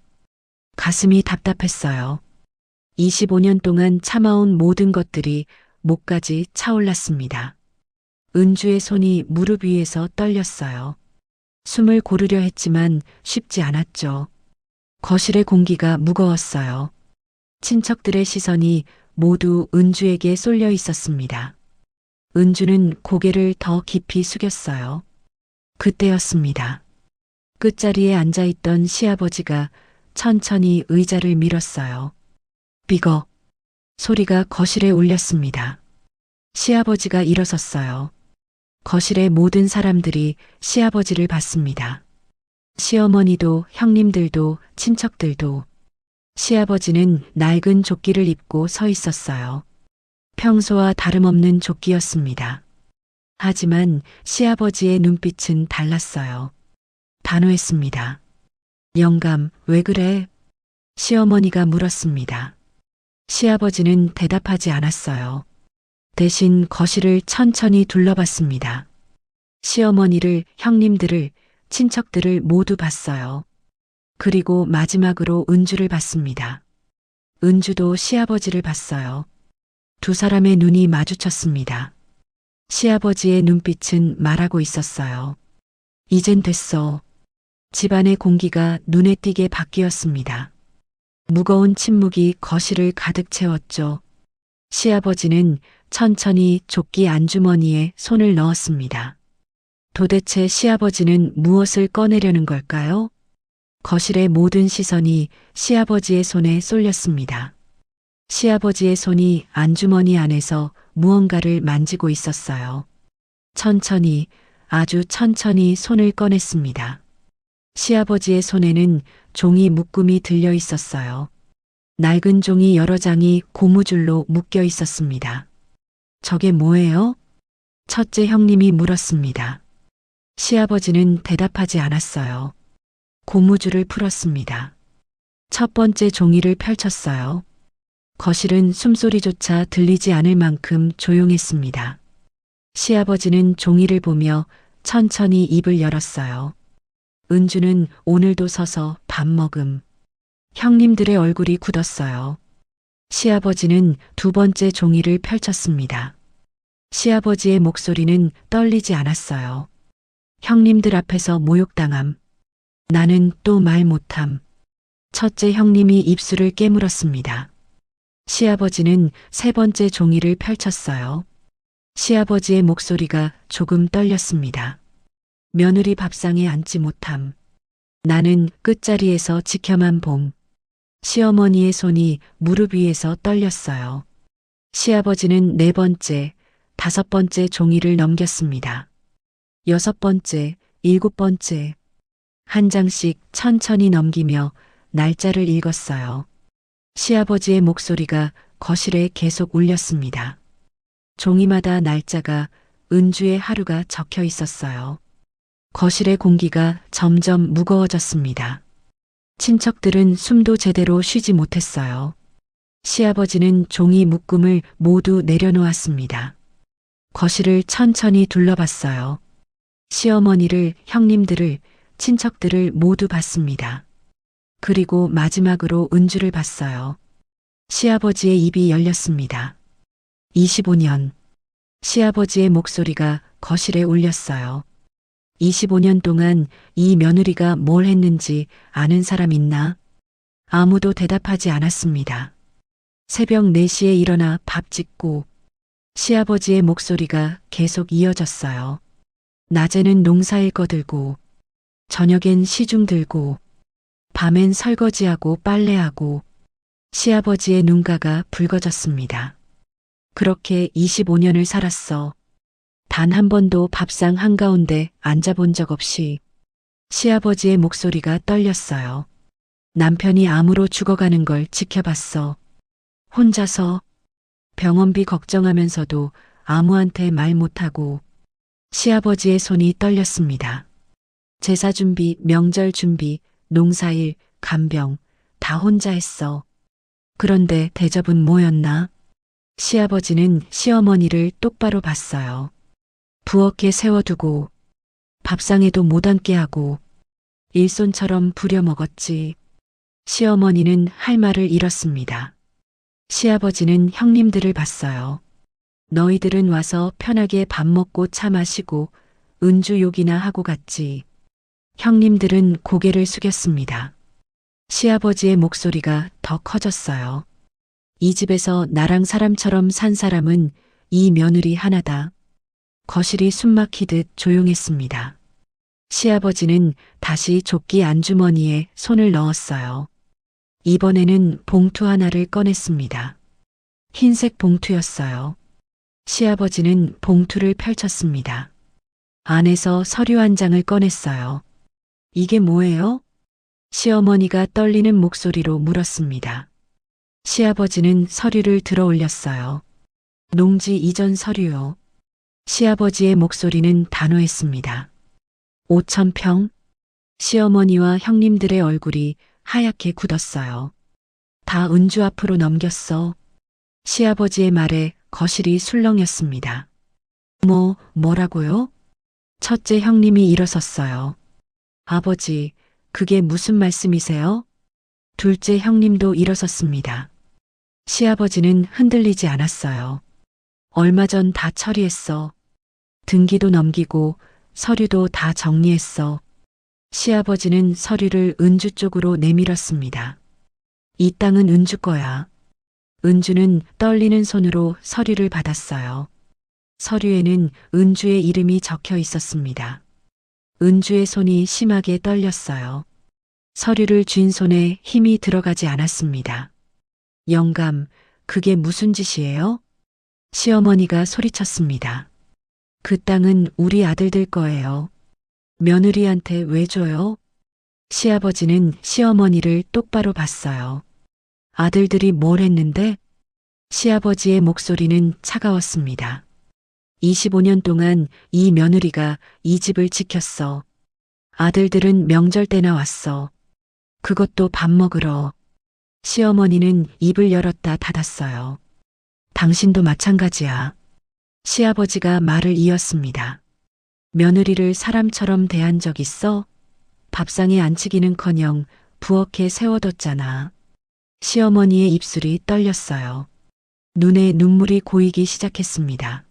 가슴이 답답했어요. 25년 동안 참아온 모든 것들이 목까지 차올랐습니다. 은주의 손이 무릎 위에서 떨렸어요. 숨을 고르려 했지만 쉽지 않았죠. 거실의 공기가 무거웠어요. 친척들의 시선이 모두 은주에게 쏠려 있었습니다. 은주는 고개를 더 깊이 숙였어요. 그때였습니다. 끝자리에 앉아있던 시아버지가 천천히 의자를 밀었어요. 삐걱 소리가 거실에 울렸습니다. 시아버지가 일어섰어요. 거실의 모든 사람들이 시아버지를 봤습니다. 시어머니도 형님들도 친척들도. 시아버지는 낡은 조끼를 입고 서 있었어요. 평소와 다름없는 조끼였습니다. 하지만 시아버지의 눈빛은 달랐어요. 단호했습니다. 영감, 왜 그래? 시어머니가 물었습니다. 시아버지는 대답하지 않았어요. 대신 거실을 천천히 둘러봤습니다. 시어머니를, 형님들을, 친척들을 모두 봤어요. 그리고 마지막으로 은주를 봤습니다. 은주도 시아버지를 봤어요. 두 사람의 눈이 마주쳤습니다. 시아버지의 눈빛은 말하고 있었어요. 이젠 됐어. 집안의 공기가 눈에 띄게 바뀌었습니다. 무거운 침묵이 거실을 가득 채웠죠. 시아버지는 천천히 조끼 안주머니에 손을 넣었습니다. 도대체 시아버지는 무엇을 꺼내려는 걸까요? 거실의 모든 시선이 시아버지의 손에 쏠렸습니다. 시아버지의 손이 안주머니 안에서 무언가를 만지고 있었어요. 천천히, 아주 천천히 손을 꺼냈습니다. 시아버지의 손에는 종이 묶음이 들려 있었어요. 낡은 종이 여러 장이 고무줄로 묶여 있었습니다. 저게 뭐예요? 첫째 형님이 물었습니다. 시아버지는 대답하지 않았어요. 고무줄을 풀었습니다. 첫 번째 종이를 펼쳤어요. 거실은 숨소리조차 들리지 않을 만큼 조용했습니다. 시아버지는 종이를 보며 천천히 입을 열었어요. 은주는 오늘도 서서 밥 먹음. 형님들의 얼굴이 굳었어요. 시아버지는 두 번째 종이를 펼쳤습니다. 시아버지의 목소리는 떨리지 않았어요. 형님들 앞에서 모욕당함. 나는 또 말 못함. 첫째 형님이 입술을 깨물었습니다. 시아버지는 세 번째 종이를 펼쳤어요. 시아버지의 목소리가 조금 떨렸습니다. 며느리 밥상에 앉지 못함. 나는 끝자리에서 지켜만 봄. 시어머니의 손이 무릎 위에서 떨렸어요. 시아버지는 네 번째, 다섯 번째 종이를 넘겼습니다. 여섯 번째, 일곱 번째. 한 장씩 천천히 넘기며 날짜를 읽었어요. 시아버지의 목소리가 거실에 계속 울렸습니다. 종이마다 날짜가 은주의 하루가 적혀 있었어요. 거실의 공기가 점점 무거워졌습니다. 친척들은 숨도 제대로 쉬지 못했어요. 시아버지는 종이 묶음을 모두 내려놓았습니다. 거실을 천천히 둘러봤어요. 시어머니를, 형님들을, 친척들을 모두 봤습니다. 그리고 마지막으로 은주를 봤어요. 시아버지의 입이 열렸습니다. 25년. 시아버지의 목소리가 거실에 울렸어요. 25년 동안 이 며느리가 뭘 했는지 아는 사람 있나? 아무도 대답하지 않았습니다. 새벽 4시에 일어나 밥 짓고 시아버지의 목소리가 계속 이어졌어요. 낮에는 농사일 거들고 저녁엔 시중 들고 밤엔 설거지하고 빨래하고 시아버지의 눈가가 붉어졌습니다. 그렇게 25년을 살았어. 단 한 번도 밥상 한가운데 앉아본 적 없이. 시아버지의 목소리가 떨렸어요. 남편이 암으로 죽어가는 걸 지켜봤어. 혼자서 병원비 걱정하면서도 아무한테 말 못하고. 시아버지의 손이 떨렸습니다. 제사 준비, 명절 준비, 농사일, 간병 다 혼자 했어. 그런데 대접은 뭐였나? 시아버지는 시어머니를 똑바로 봤어요. 부엌에 세워두고 밥상에도 못 앉게 하고 일손처럼 부려먹었지. 시어머니는 할 말을 잃었습니다. 시아버지는 형님들을 봤어요. 너희들은 와서 편하게 밥 먹고 차 마시고 은주 욕이나 하고 갔지. 형님들은 고개를 숙였습니다. 시아버지의 목소리가 더 커졌어요. 이 집에서 나랑 사람처럼 산 사람은 이 며느리 하나다. 거실이 숨막히듯 조용했습니다. 시아버지는 다시 조끼 안주머니에 손을 넣었어요. 이번에는 봉투 하나를 꺼냈습니다. 흰색 봉투였어요. 시아버지는 봉투를 펼쳤습니다. 안에서 서류 한 장을 꺼냈어요. 이게 뭐예요? 시어머니가 떨리는 목소리로 물었습니다. 시아버지는 서류를 들어 올렸어요. 농지 이전 서류요. 시아버지의 목소리는 단호했습니다. 5,000평? 시어머니와 형님들의 얼굴이 하얗게 굳었어요. 다 은주 앞으로 넘겼어. 시아버지의 말에 거실이 술렁였습니다. 뭐라고요? 첫째 형님이 일어섰어요. 아버지, 그게 무슨 말씀이세요? 둘째 형님도 일어섰습니다. 시아버지는 흔들리지 않았어요. 얼마 전 다 처리했어. 등기도 넘기고 서류도 다 정리했어. 시아버지는 서류를 은주 쪽으로 내밀었습니다. 이 땅은 은주 거야. 은주는 떨리는 손으로 서류를 받았어요. 서류에는 은주의 이름이 적혀 있었습니다. 은주의 손이 심하게 떨렸어요. 서류를 쥔 손에 힘이 들어가지 않았습니다. 영감, 그게 무슨 짓이에요? 시어머니가 소리쳤습니다. 그 땅은 우리 아들들 거예요. 며느리한테 왜 줘요? 시아버지는 시어머니를 똑바로 봤어요. 아들들이 뭘 했는데? 시아버지의 목소리는 차가웠습니다. 25년 동안 이 며느리가 이 집을 지켰어. 아들들은 명절 때나 왔어. 그것도 밥 먹으러. 시어머니는 입을 열었다 닫았어요. 당신도 마찬가지야. 시아버지가 말을 이었습니다. 며느리를 사람처럼 대한 적 있어? 밥상에 앉히기는커녕 부엌에 세워뒀잖아. 시어머니의 입술이 떨렸어요. 눈에 눈물이 고이기 시작했습니다.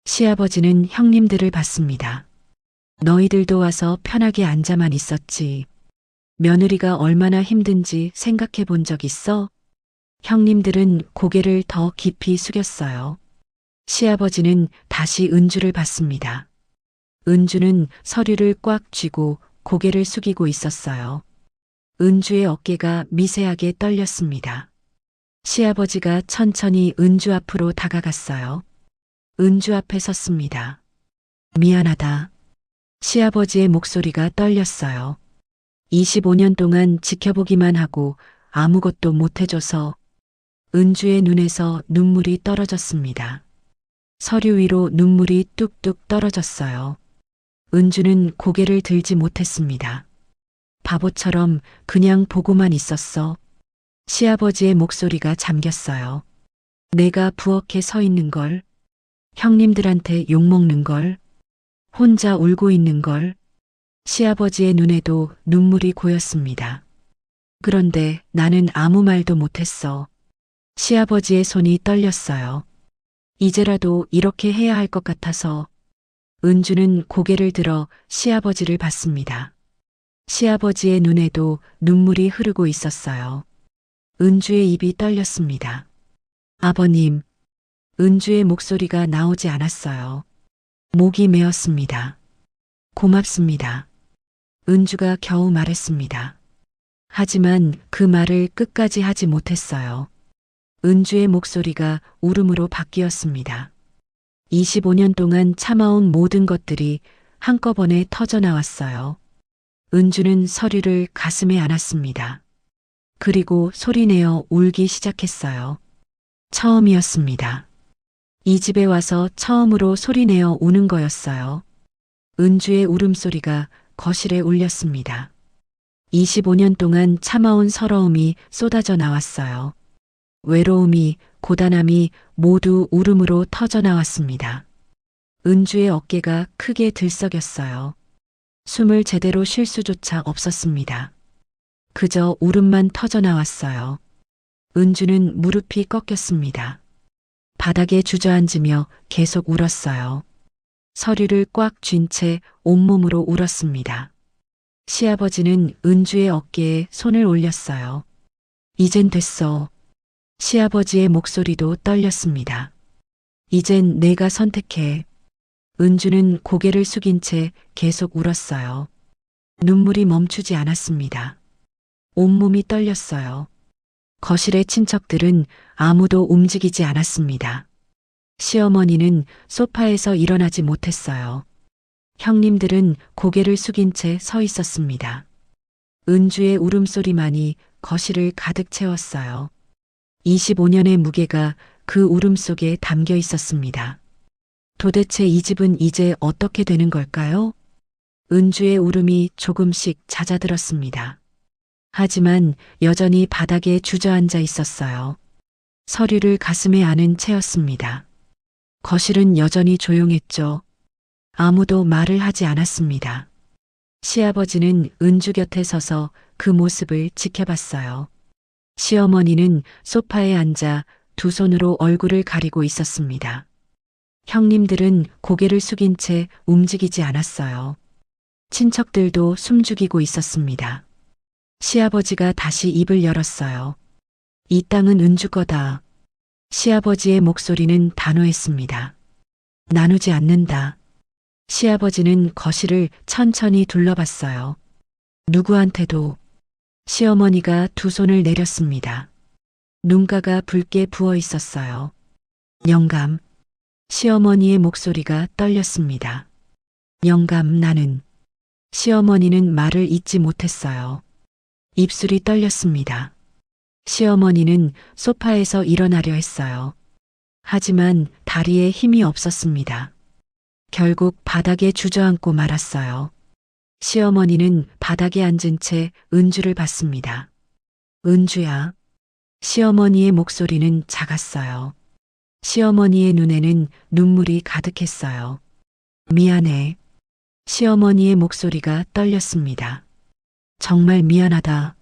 시아버지는 형님들을 봤습니다. 너희들도 와서 편하게 앉아만 있었지. 며느리가 얼마나 힘든지 생각해 본 적 있어? 형님들은 고개를 더 깊이 숙였어요. 시아버지는 다시 은주를 봤습니다. 은주는 서류를 꽉 쥐고 고개를 숙이고 있었어요. 은주의 어깨가 미세하게 떨렸습니다. 시아버지가 천천히 은주 앞으로 다가갔어요. 은주 앞에 섰습니다. 미안하다. 시아버지의 목소리가 떨렸어요. 25년 동안 지켜보기만 하고 아무것도 못해줘서. 은주의 눈에서 눈물이 떨어졌습니다. 서류 위로 눈물이 뚝뚝 떨어졌어요. 은주는 고개를 들지 못했습니다. 바보처럼 그냥 보고만 있었어. 시아버지의 목소리가 잠겼어요. 내가 부엌에 서 있는 걸, 형님들한테 욕먹는 걸, 혼자 울고 있는 걸. 시아버지의 눈에도 눈물이 고였습니다. 그런데 나는 아무 말도 못했어. 시아버지의 손이 떨렸어요. 이제라도 이렇게 해야 할 것 같아서. 은주는 고개를 들어 시아버지를 봤습니다. 시아버지의 눈에도 눈물이 흐르고 있었어요. 은주의 입이 떨렸습니다. 아버님, 은주의 목소리가 나오지 않았어요. 목이 메었습니다. 고맙습니다. 은주가 겨우 말했습니다. 하지만 그 말을 끝까지 하지 못했어요. 은주의 목소리가 울음으로 바뀌었습니다. 25년 동안 참아온 모든 것들이 한꺼번에 터져나왔어요. 은주는 서류를 가슴에 안았습니다. 그리고 소리내어 울기 시작했어요. 처음이었습니다. 이 집에 와서 처음으로 소리내어 우는 거였어요. 은주의 울음소리가 거실에 울렸습니다. 25년 동안 참아온 서러움이 쏟아져 나왔어요. 외로움이, 고단함이 모두 울음으로 터져나왔습니다. 은주의 어깨가 크게 들썩였어요. 숨을 제대로 쉴 수조차 없었습니다. 그저 울음만 터져나왔어요. 은주는 무릎이 꺾였습니다. 바닥에 주저앉으며 계속 울었어요. 서류를 꽉 쥔 채 온몸으로 울었습니다. 시아버지는 은주의 어깨에 손을 올렸어요. 이젠 됐어. 시아버지의 목소리도 떨렸습니다. 이젠 내가 선택해. 은주는 고개를 숙인 채 계속 울었어요. 눈물이 멈추지 않았습니다. 온몸이 떨렸어요. 거실의 친척들은 아무도 움직이지 않았습니다. 시어머니는 소파에서 일어나지 못했어요. 형님들은 고개를 숙인 채 서 있었습니다. 은주의 울음소리만이 거실을 가득 채웠어요. 25년의 무게가 그 울음 속에 담겨 있었습니다. 도대체 이 집은 이제 어떻게 되는 걸까요? 은주의 울음이 조금씩 잦아들었습니다. 하지만 여전히 바닥에 주저앉아 있었어요. 서류를 가슴에 안은 채였습니다. 거실은 여전히 조용했죠. 아무도 말을 하지 않았습니다. 시아버지는 은주 곁에 서서 그 모습을 지켜봤어요. 시어머니는 소파에 앉아 두 손으로 얼굴을 가리고 있었습니다. 형님들은 고개를 숙인 채 움직이지 않았어요. 친척들도 숨죽이고 있었습니다. 시아버지가 다시 입을 열었어요. 이 땅은 은주 거다. 시아버지의 목소리는 단호했습니다. 나누지 않는다. 시아버지는 거실을 천천히 둘러봤어요. 누구한테도. 시어머니가 두 손을 내렸습니다. 눈가가 붉게 부어 있었어요. 영감. 시어머니의 목소리가 떨렸습니다. 영감, 나는. 시어머니는 말을 잇지 못했어요. 입술이 떨렸습니다. 시어머니는 소파에서 일어나려 했어요. 하지만 다리에 힘이 없었습니다. 결국 바닥에 주저앉고 말았어요. 시어머니는 바닥에 앉은 채 은주를 봤습니다. 은주야. 시어머니의 목소리는 작았어요. 시어머니의 눈에는 눈물이 가득했어요. 미안해. 시어머니의 목소리가 떨렸습니다. 정말 미안하다.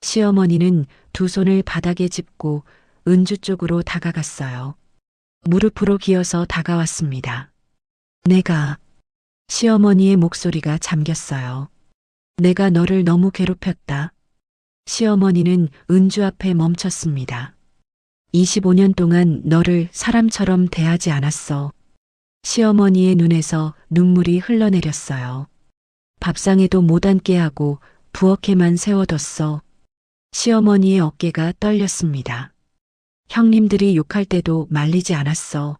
시어머니는 두 손을 바닥에 짚고 은주 쪽으로 다가갔어요. 무릎으로 기어서 다가왔습니다. 내가. 시어머니의 목소리가 잠겼어요. 내가 너를 너무 괴롭혔다. 시어머니는 은주 앞에 멈췄습니다. 25년 동안 너를 사람처럼 대하지 않았어. 시어머니의 눈에서 눈물이 흘러내렸어요. 밥상에도 못 앉게 하고 부엌에만 세워뒀어. 시어머니의 어깨가 떨렸습니다. 형님들이 욕할 때도 말리지 않았어.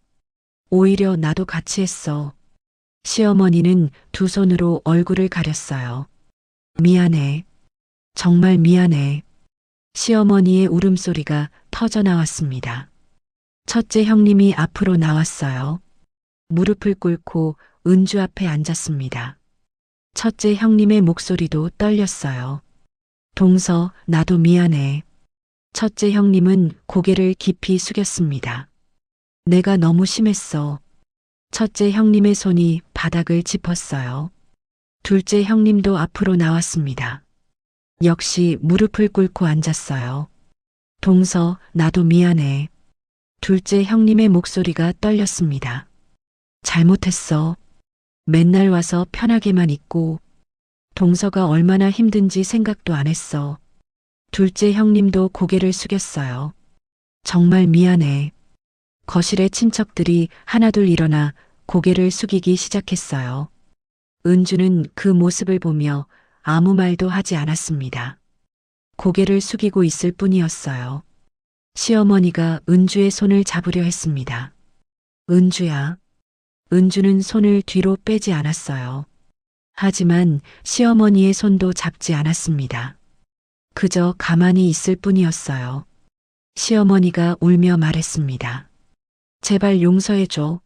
오히려 나도 같이 했어. 시어머니는 두 손으로 얼굴을 가렸어요. 미안해. 정말 미안해. 시어머니의 울음소리가 터져나왔습니다. 첫째 형님이 앞으로 나왔어요. 무릎을 꿇고 은주 앞에 앉았습니다. 첫째 형님의 목소리도 떨렸어요. 동서, 나도 미안해. 첫째 형님은 고개를 깊이 숙였습니다. 내가 너무 심했어. 첫째 형님의 손이 바닥을 짚었어요. 둘째 형님도 앞으로 나왔습니다. 역시 무릎을 꿇고 앉았어요. 동서, 나도 미안해. 둘째 형님의 목소리가 떨렸습니다. 잘못했어. 맨날 와서 편하게만 있고. 동서가 얼마나 힘든지 생각도 안 했어. 둘째 형님도 고개를 숙였어요. 정말 미안해. 거실의 친척들이 하나둘 일어나 고개를 숙이기 시작했어요. 은주는 그 모습을 보며 아무 말도 하지 않았습니다. 고개를 숙이고 있을 뿐이었어요. 시어머니가 은주의 손을 잡으려 했습니다. 은주야. 은주는 손을 뒤로 빼지 않았어요. 하지만 시어머니의 손도 잡지 않았습니다. 그저 가만히 있을 뿐이었어요. 시어머니가 울며 말했습니다. 제발 용서해줘.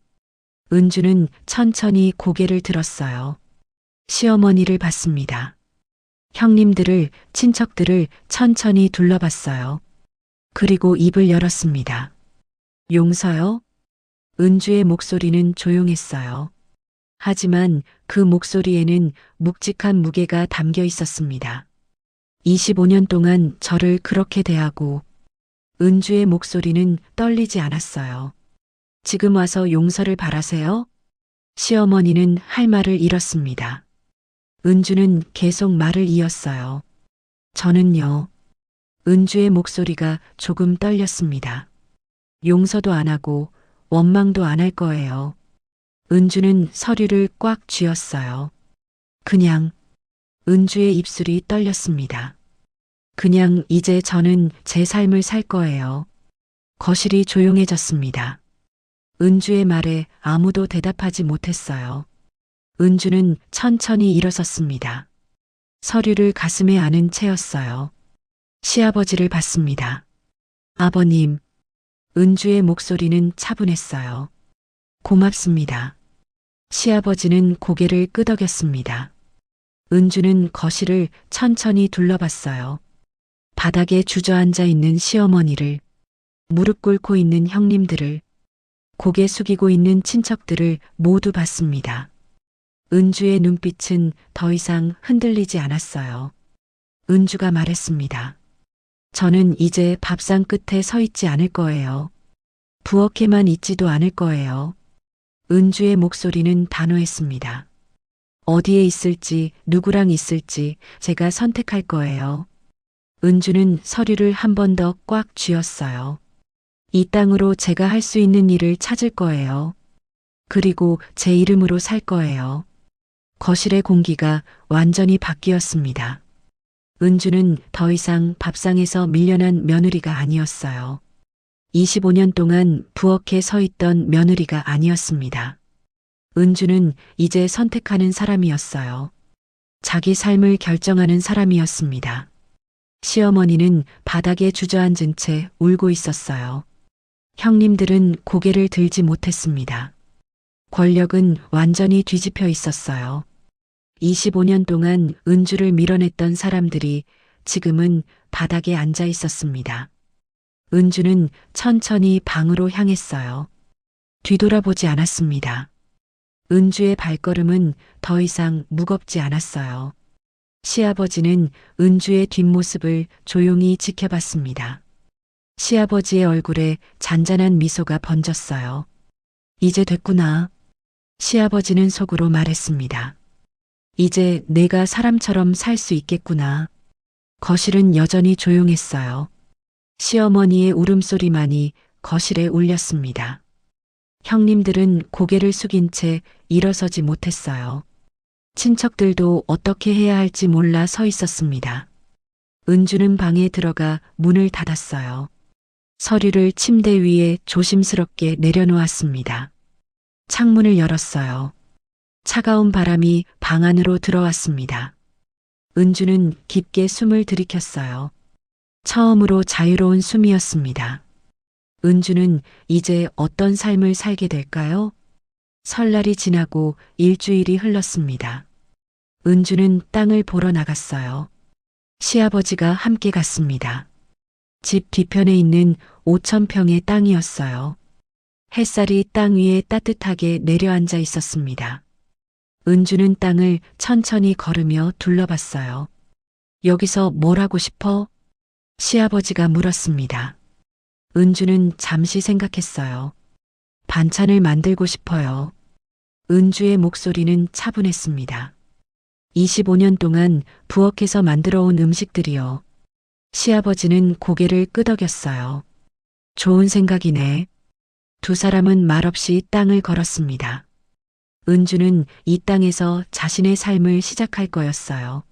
은주는 천천히 고개를 들었어요. 시어머니를 봤습니다. 형님들을, 친척들을 천천히 둘러봤어요. 그리고 입을 열었습니다. 용서요? 은주의 목소리는 조용했어요. 하지만 그 목소리에는 묵직한 무게가 담겨 있었습니다. 25년 동안 저를 그렇게 대하고. 은주의 목소리는 떨리지 않았어요. 지금 와서 용서를 바라세요? 시어머니는 할 말을 잃었습니다. 은주는 계속 말을 이었어요. 저는요. 은주의 목소리가 조금 떨렸습니다. 용서도 안 하고 원망도 안 할 거예요. 은주는 서류를 꽉 쥐었어요. 그냥. 은주의 입술이 떨렸습니다. 그냥 이제 저는 제 삶을 살 거예요. 거실이 조용해졌습니다. 은주의 말에 아무도 대답하지 못했어요. 은주는 천천히 일어섰습니다. 서류를 가슴에 안은 채였어요. 시아버지를 봤습니다. 아버님. 은주의 목소리는 차분했어요. 고맙습니다. 시아버지는 고개를 끄덕였습니다. 은주는 거실을 천천히 둘러봤어요. 바닥에 주저앉아 있는 시어머니를, 무릎 꿇고 있는 형님들을, 고개 숙이고 있는 친척들을 모두 봤습니다. 은주의 눈빛은 더 이상 흔들리지 않았어요. 은주가 말했습니다. 저는 이제 밥상 끝에 서 있지 않을 거예요. 부엌에만 있지도 않을 거예요. 은주의 목소리는 단호했습니다. 어디에 있을지, 누구랑 있을지 제가 선택할 거예요. 은주는 서류를 한 번 더 꽉 쥐었어요. 이 땅으로 제가 할 수 있는 일을 찾을 거예요. 그리고 제 이름으로 살 거예요. 거실의 공기가 완전히 바뀌었습니다. 은주는 더 이상 밥상에서 밀려난 며느리가 아니었어요. 25년 동안 부엌에 서 있던 며느리가 아니었습니다. 은주는 이제 선택하는 사람이었어요. 자기 삶을 결정하는 사람이었습니다. 시어머니는 바닥에 주저앉은 채 울고 있었어요. 형님들은 고개를 들지 못했습니다. 권력은 완전히 뒤집혀 있었어요. 25년 동안 은주를 밀어냈던 사람들이 지금은 바닥에 앉아 있었습니다. 은주는 천천히 방으로 향했어요. 뒤돌아보지 않았습니다. 은주의 발걸음은 더 이상 무겁지 않았어요. 시아버지는 은주의 뒷모습을 조용히 지켜봤습니다. 시아버지의 얼굴에 잔잔한 미소가 번졌어요. 이제 됐구나. 시아버지는 속으로 말했습니다. 이제 내가 사람처럼 살 수 있겠구나. 거실은 여전히 조용했어요. 시어머니의 울음소리만이 거실에 울렸습니다. 형님들은 고개를 숙인 채 일어서지 못했어요. 친척들도 어떻게 해야 할지 몰라 서 있었습니다. 은주는 방에 들어가 문을 닫았어요. 서류를 침대 위에 조심스럽게 내려놓았습니다. 창문을 열었어요. 차가운 바람이 방 안으로 들어왔습니다. 은주는 깊게 숨을 들이켰어요. 처음으로 자유로운 숨이었습니다. 은주는 이제 어떤 삶을 살게 될까요? 설날이 지나고 일주일이 흘렀습니다. 은주는 땅을 보러 나갔어요. 시아버지가 함께 갔습니다. 집 뒤편에 있는 5,000평의 땅이었어요. 햇살이 땅 위에 따뜻하게 내려앉아 있었습니다. 은주는 땅을 천천히 걸으며 둘러봤어요. 여기서 뭘 하고 싶어? 시아버지가 물었습니다. 은주는 잠시 생각했어요. 반찬을 만들고 싶어요. 은주의 목소리는 차분했습니다. 25년 동안 부엌에서 만들어 온 음식들이요. 시아버지는 고개를 끄덕였어요. 좋은 생각이네. 두 사람은 말없이 땅을 걸었습니다. 은주는 이 땅에서 자신의 삶을 시작할 거였어요.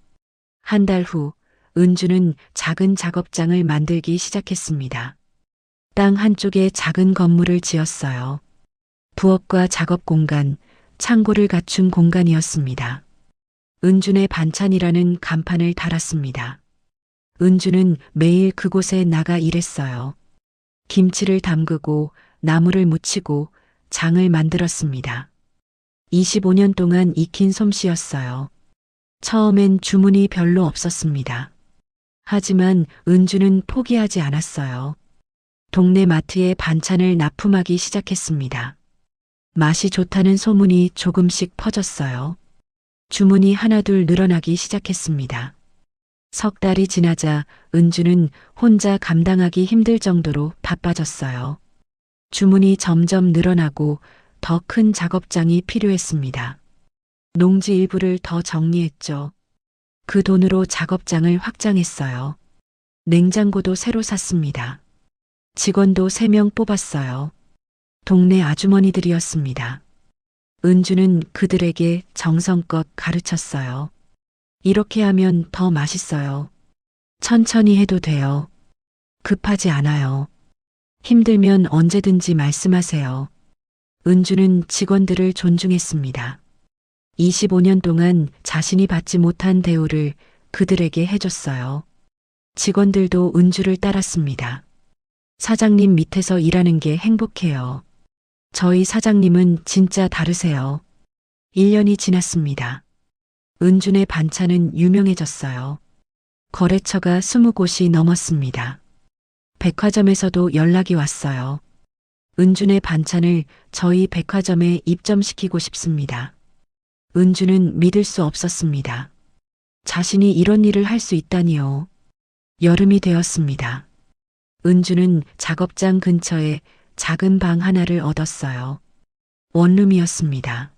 한 달 후, 은주는 작은 작업장을 만들기 시작했습니다. 땅 한쪽에 작은 건물을 지었어요. 부엌과 작업 공간, 창고를 갖춘 공간이었습니다. 은준의 반찬이라는 간판을 달았습니다. 은주는 매일 그곳에 나가 일했어요. 김치를 담그고 나무를 묻히고 장을 만들었습니다. 25년 동안 익힌 솜씨였어요. 처음엔 주문이 별로 없었습니다. 하지만 은주는 포기하지 않았어요. 동네 마트에 반찬을 납품하기 시작했습니다. 맛이 좋다는 소문이 조금씩 퍼졌어요. 주문이 하나둘 늘어나기 시작했습니다. 석 달이 지나자 은주는 혼자 감당하기 힘들 정도로 바빠졌어요. 주문이 점점 늘어나고 더 큰 작업장이 필요했습니다. 농지 일부를 더 정리했죠. 그 돈으로 작업장을 확장했어요. 냉장고도 새로 샀습니다. 직원도 3명 뽑았어요. 동네 아주머니들이었습니다. 은주는 그들에게 정성껏 가르쳤어요. 이렇게 하면 더 맛있어요. 천천히 해도 돼요. 급하지 않아요. 힘들면 언제든지 말씀하세요. 은주는 직원들을 존중했습니다. 25년 동안 자신이 받지 못한 대우를 그들에게 해줬어요. 직원들도 은주를 따랐습니다. 사장님 밑에서 일하는 게 행복해요. 저희 사장님은 진짜 다르세요. 1년이 지났습니다. 은준의 반찬은 유명해졌어요. 거래처가 20곳이 넘었습니다. 백화점에서도 연락이 왔어요. 은준의 반찬을 저희 백화점에 입점시키고 싶습니다. 은주는 믿을 수 없었습니다. 자신이 이런 일을 할 수 있다니요. 여름이 되었습니다. 은주는 작업장 근처에 작은 방 하나를 얻었어요. 원룸이었습니다.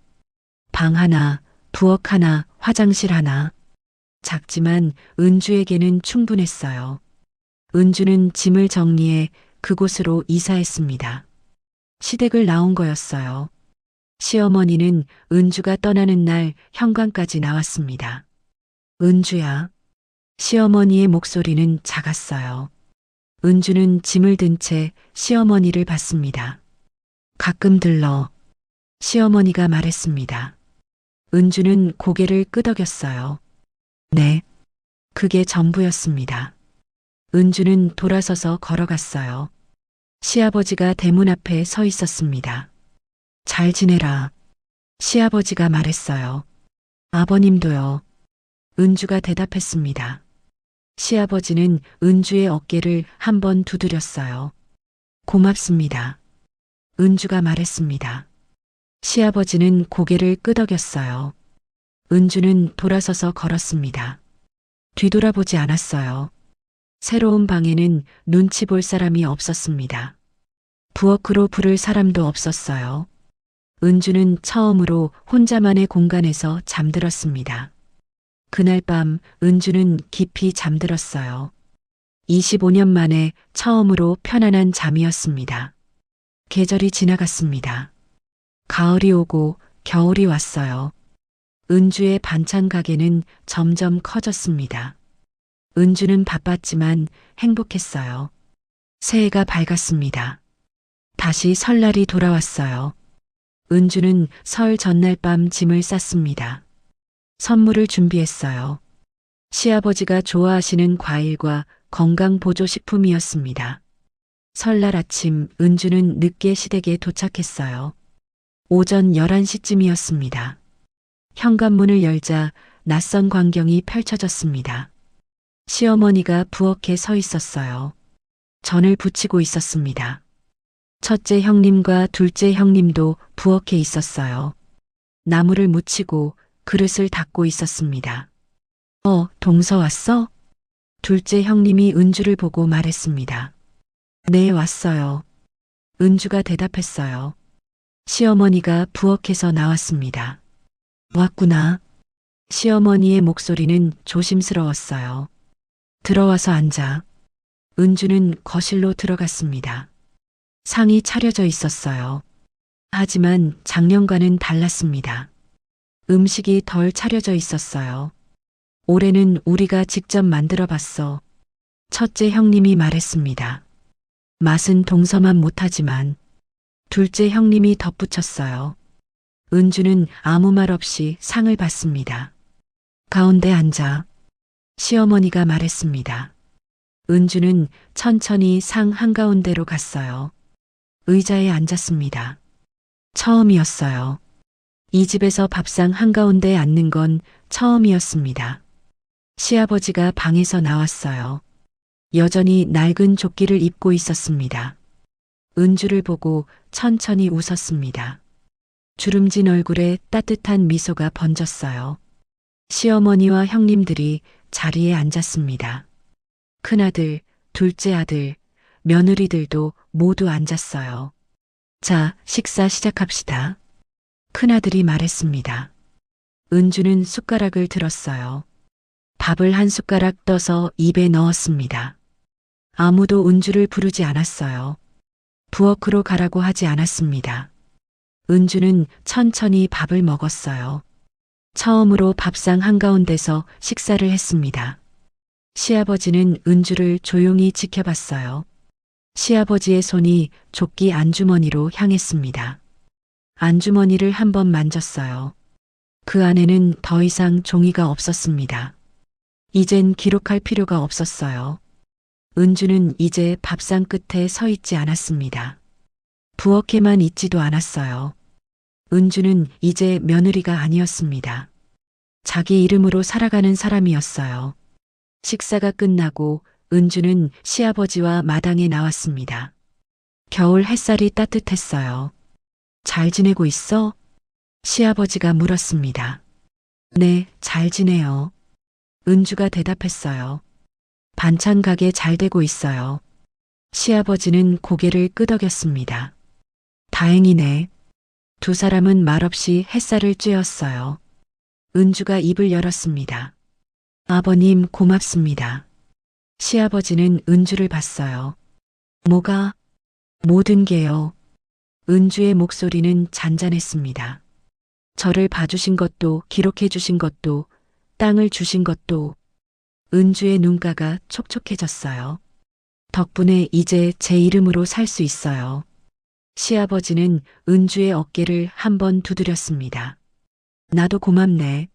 방 하나, 부엌 하나, 화장실 하나. 작지만 은주에게는 충분했어요. 은주는 짐을 정리해 그곳으로 이사했습니다. 시댁을 나온 거였어요. 시어머니는 은주가 떠나는 날 현관까지 나왔습니다. 은주야. 시어머니의 목소리는 작았어요. 은주는 짐을 든 채 시어머니를 봤습니다. 가끔 들러. 시어머니가 말했습니다. 은주는 고개를 끄덕였어요. 네. 그게 전부였습니다. 은주는 돌아서서 걸어갔어요. 시아버지가 대문 앞에 서 있었습니다. 잘 지내라. 시아버지가 말했어요. 아버님도요. 은주가 대답했습니다. 시아버지는 은주의 어깨를 한번 두드렸어요. 고맙습니다. 은주가 말했습니다. 시아버지는 고개를 끄덕였어요. 은주는 돌아서서 걸었습니다. 뒤돌아보지 않았어요. 새로운 방에는 눈치 볼 사람이 없었습니다. 부엌으로 부를 사람도 없었어요. 은주는 처음으로 혼자만의 공간에서 잠들었습니다. 그날 밤 은주는 깊이 잠들었어요. 25년 만에 처음으로 편안한 잠이었습니다. 계절이 지나갔습니다. 가을이 오고 겨울이 왔어요. 은주의 반찬 가게는 점점 커졌습니다. 은주는 바빴지만 행복했어요. 새해가 밝았습니다. 다시 설날이 돌아왔어요. 은주는 설 전날 밤 짐을 쌌습니다. 선물을 준비했어요. 시아버지가 좋아하시는 과일과 건강보조식품이었습니다. 설날 아침 은주는 늦게 시댁에 도착했어요. 오전 11시쯤이었습니다. 현관문을 열자 낯선 광경이 펼쳐졌습니다. 시어머니가 부엌에 서 있었어요. 전을 부치고 있었습니다. 첫째 형님과 둘째 형님도 부엌에 있었어요. 나무를 묻히고 그릇을 닦고 있었습니다. 동서 왔어? 둘째 형님이 은주를 보고 말했습니다. 네, 왔어요. 은주가 대답했어요. 시어머니가 부엌에서 나왔습니다. 왔구나. 시어머니의 목소리는 조심스러웠어요. 들어와서 앉아. 은주는 거실로 들어갔습니다. 상이 차려져 있었어요. 하지만 작년과는 달랐습니다. 음식이 덜 차려져 있었어요. 올해는 우리가 직접 만들어 봤어. 첫째 형님이 말했습니다. 맛은 동서만 못하지만. 둘째 형님이 덧붙였어요. 은주는 아무 말 없이 상을 받습니다. 가운데 앉아. 시어머니가 말했습니다. 은주는 천천히 상 한가운데로 갔어요. 의자에 앉았습니다. 처음이었어요. 이 집에서 밥상 한가운데에 앉는 건 처음이었습니다. 시아버지가 방에서 나왔어요. 여전히 낡은 조끼를 입고 있었습니다. 은주를 보고 천천히 웃었습니다. 주름진 얼굴에 따뜻한 미소가 번졌어요. 시어머니와 형님들이 자리에 앉았습니다. 큰아들, 둘째 아들, 며느리들도 모두 앉았어요. 자, 식사 시작합시다. 큰아들이 말했습니다. 은주는 숟가락을 들었어요. 밥을 한 숟가락 떠서 입에 넣었습니다. 아무도 은주를 부르지 않았어요. 부엌으로 가라고 하지 않았습니다. 은주는 천천히 밥을 먹었어요. 처음으로 밥상 한가운데서 식사를 했습니다. 시아버지는 은주를 조용히 지켜봤어요. 시아버지의 손이 조끼 안주머니로 향했습니다. 안주머니를 한번 만졌어요. 그 안에는 더 이상 종이가 없었습니다. 이젠 기록할 필요가 없었어요. 은주는 이제 밥상 끝에 서 있지 않았습니다. 부엌에만 있지도 않았어요. 은주는 이제 며느리가 아니었습니다. 자기 이름으로 살아가는 사람이었어요. 식사가 끝나고 은주는 시아버지와 마당에 나왔습니다. 겨울 햇살이 따뜻했어요. 잘 지내고 있어? 시아버지가 물었습니다. 네, 잘 지내요. 은주가 대답했어요. 반찬 가게 잘 되고 있어요. 시아버지는 고개를 끄덕였습니다. 다행이네. 두 사람은 말없이 햇살을 쬐었어요. 은주가 입을 열었습니다. 아버님 고맙습니다. 시아버지는 은주를 봤어요. 뭐가? 모든 게요. 은주의 목소리는 잔잔했습니다. 저를 봐주신 것도 기록해 주신 것도 땅을 주신 것도. 은주의 눈가가 촉촉해졌어요. 덕분에 이제 제 이름으로 살 수 있어요. 시아버지는 은주의 어깨를 한번 두드렸습니다. 나도 고맙네.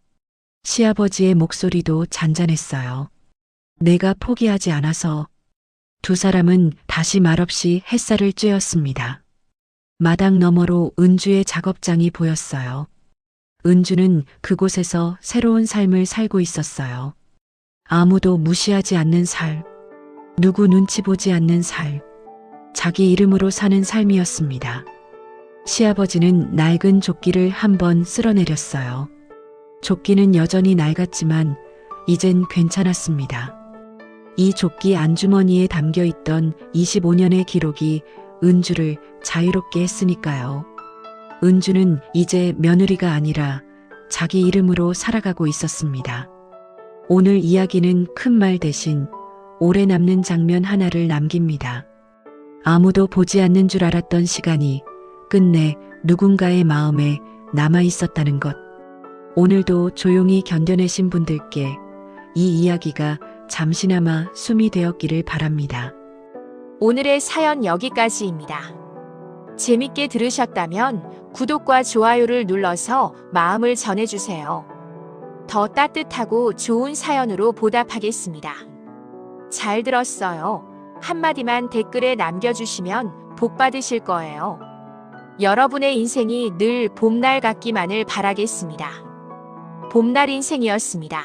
시아버지의 목소리도 잔잔했어요. 내가 포기하지 않아서. 두 사람은 다시 말없이 햇살을 쬐었습니다. 마당 너머로 은주의 작업장이 보였어요. 은주는 그곳에서 새로운 삶을 살고 있었어요. 아무도 무시하지 않는 삶, 누구 눈치 보지 않는 삶, 자기 이름으로 사는 삶이었습니다. 시아버지는 낡은 조끼를 한번 쓸어내렸어요. 조끼는 여전히 낡았지만 이젠 괜찮았습니다. 이 조끼 안주머니에 담겨 있던 25년의 기록이 은주를 자유롭게 했으니까요. 은주는 이제 며느리가 아니라 자기 이름으로 살아가고 있었습니다. 오늘 이야기는 큰 말 대신 오래 남는 장면 하나를 남깁니다. 아무도 보지 않는 줄 알았던 시간이 끝내 누군가의 마음에 남아 있었다는 것. 오늘도 조용히 견뎌내신 분들께 이 이야기가 잠시나마 숨이 되었기를 바랍니다. 오늘의 사연 여기까지입니다. 재밌게 들으셨다면 구독과 좋아요를 눌러서 마음을 전해주세요. 더 따뜻하고 좋은 사연으로 보답하겠습니다. 잘 들었어요. 한마디만 댓글에 남겨주시면 복 받으실 거예요. 여러분의 인생이 늘 봄날 같기만을 바라겠습니다. 봄날 인생이었습니다.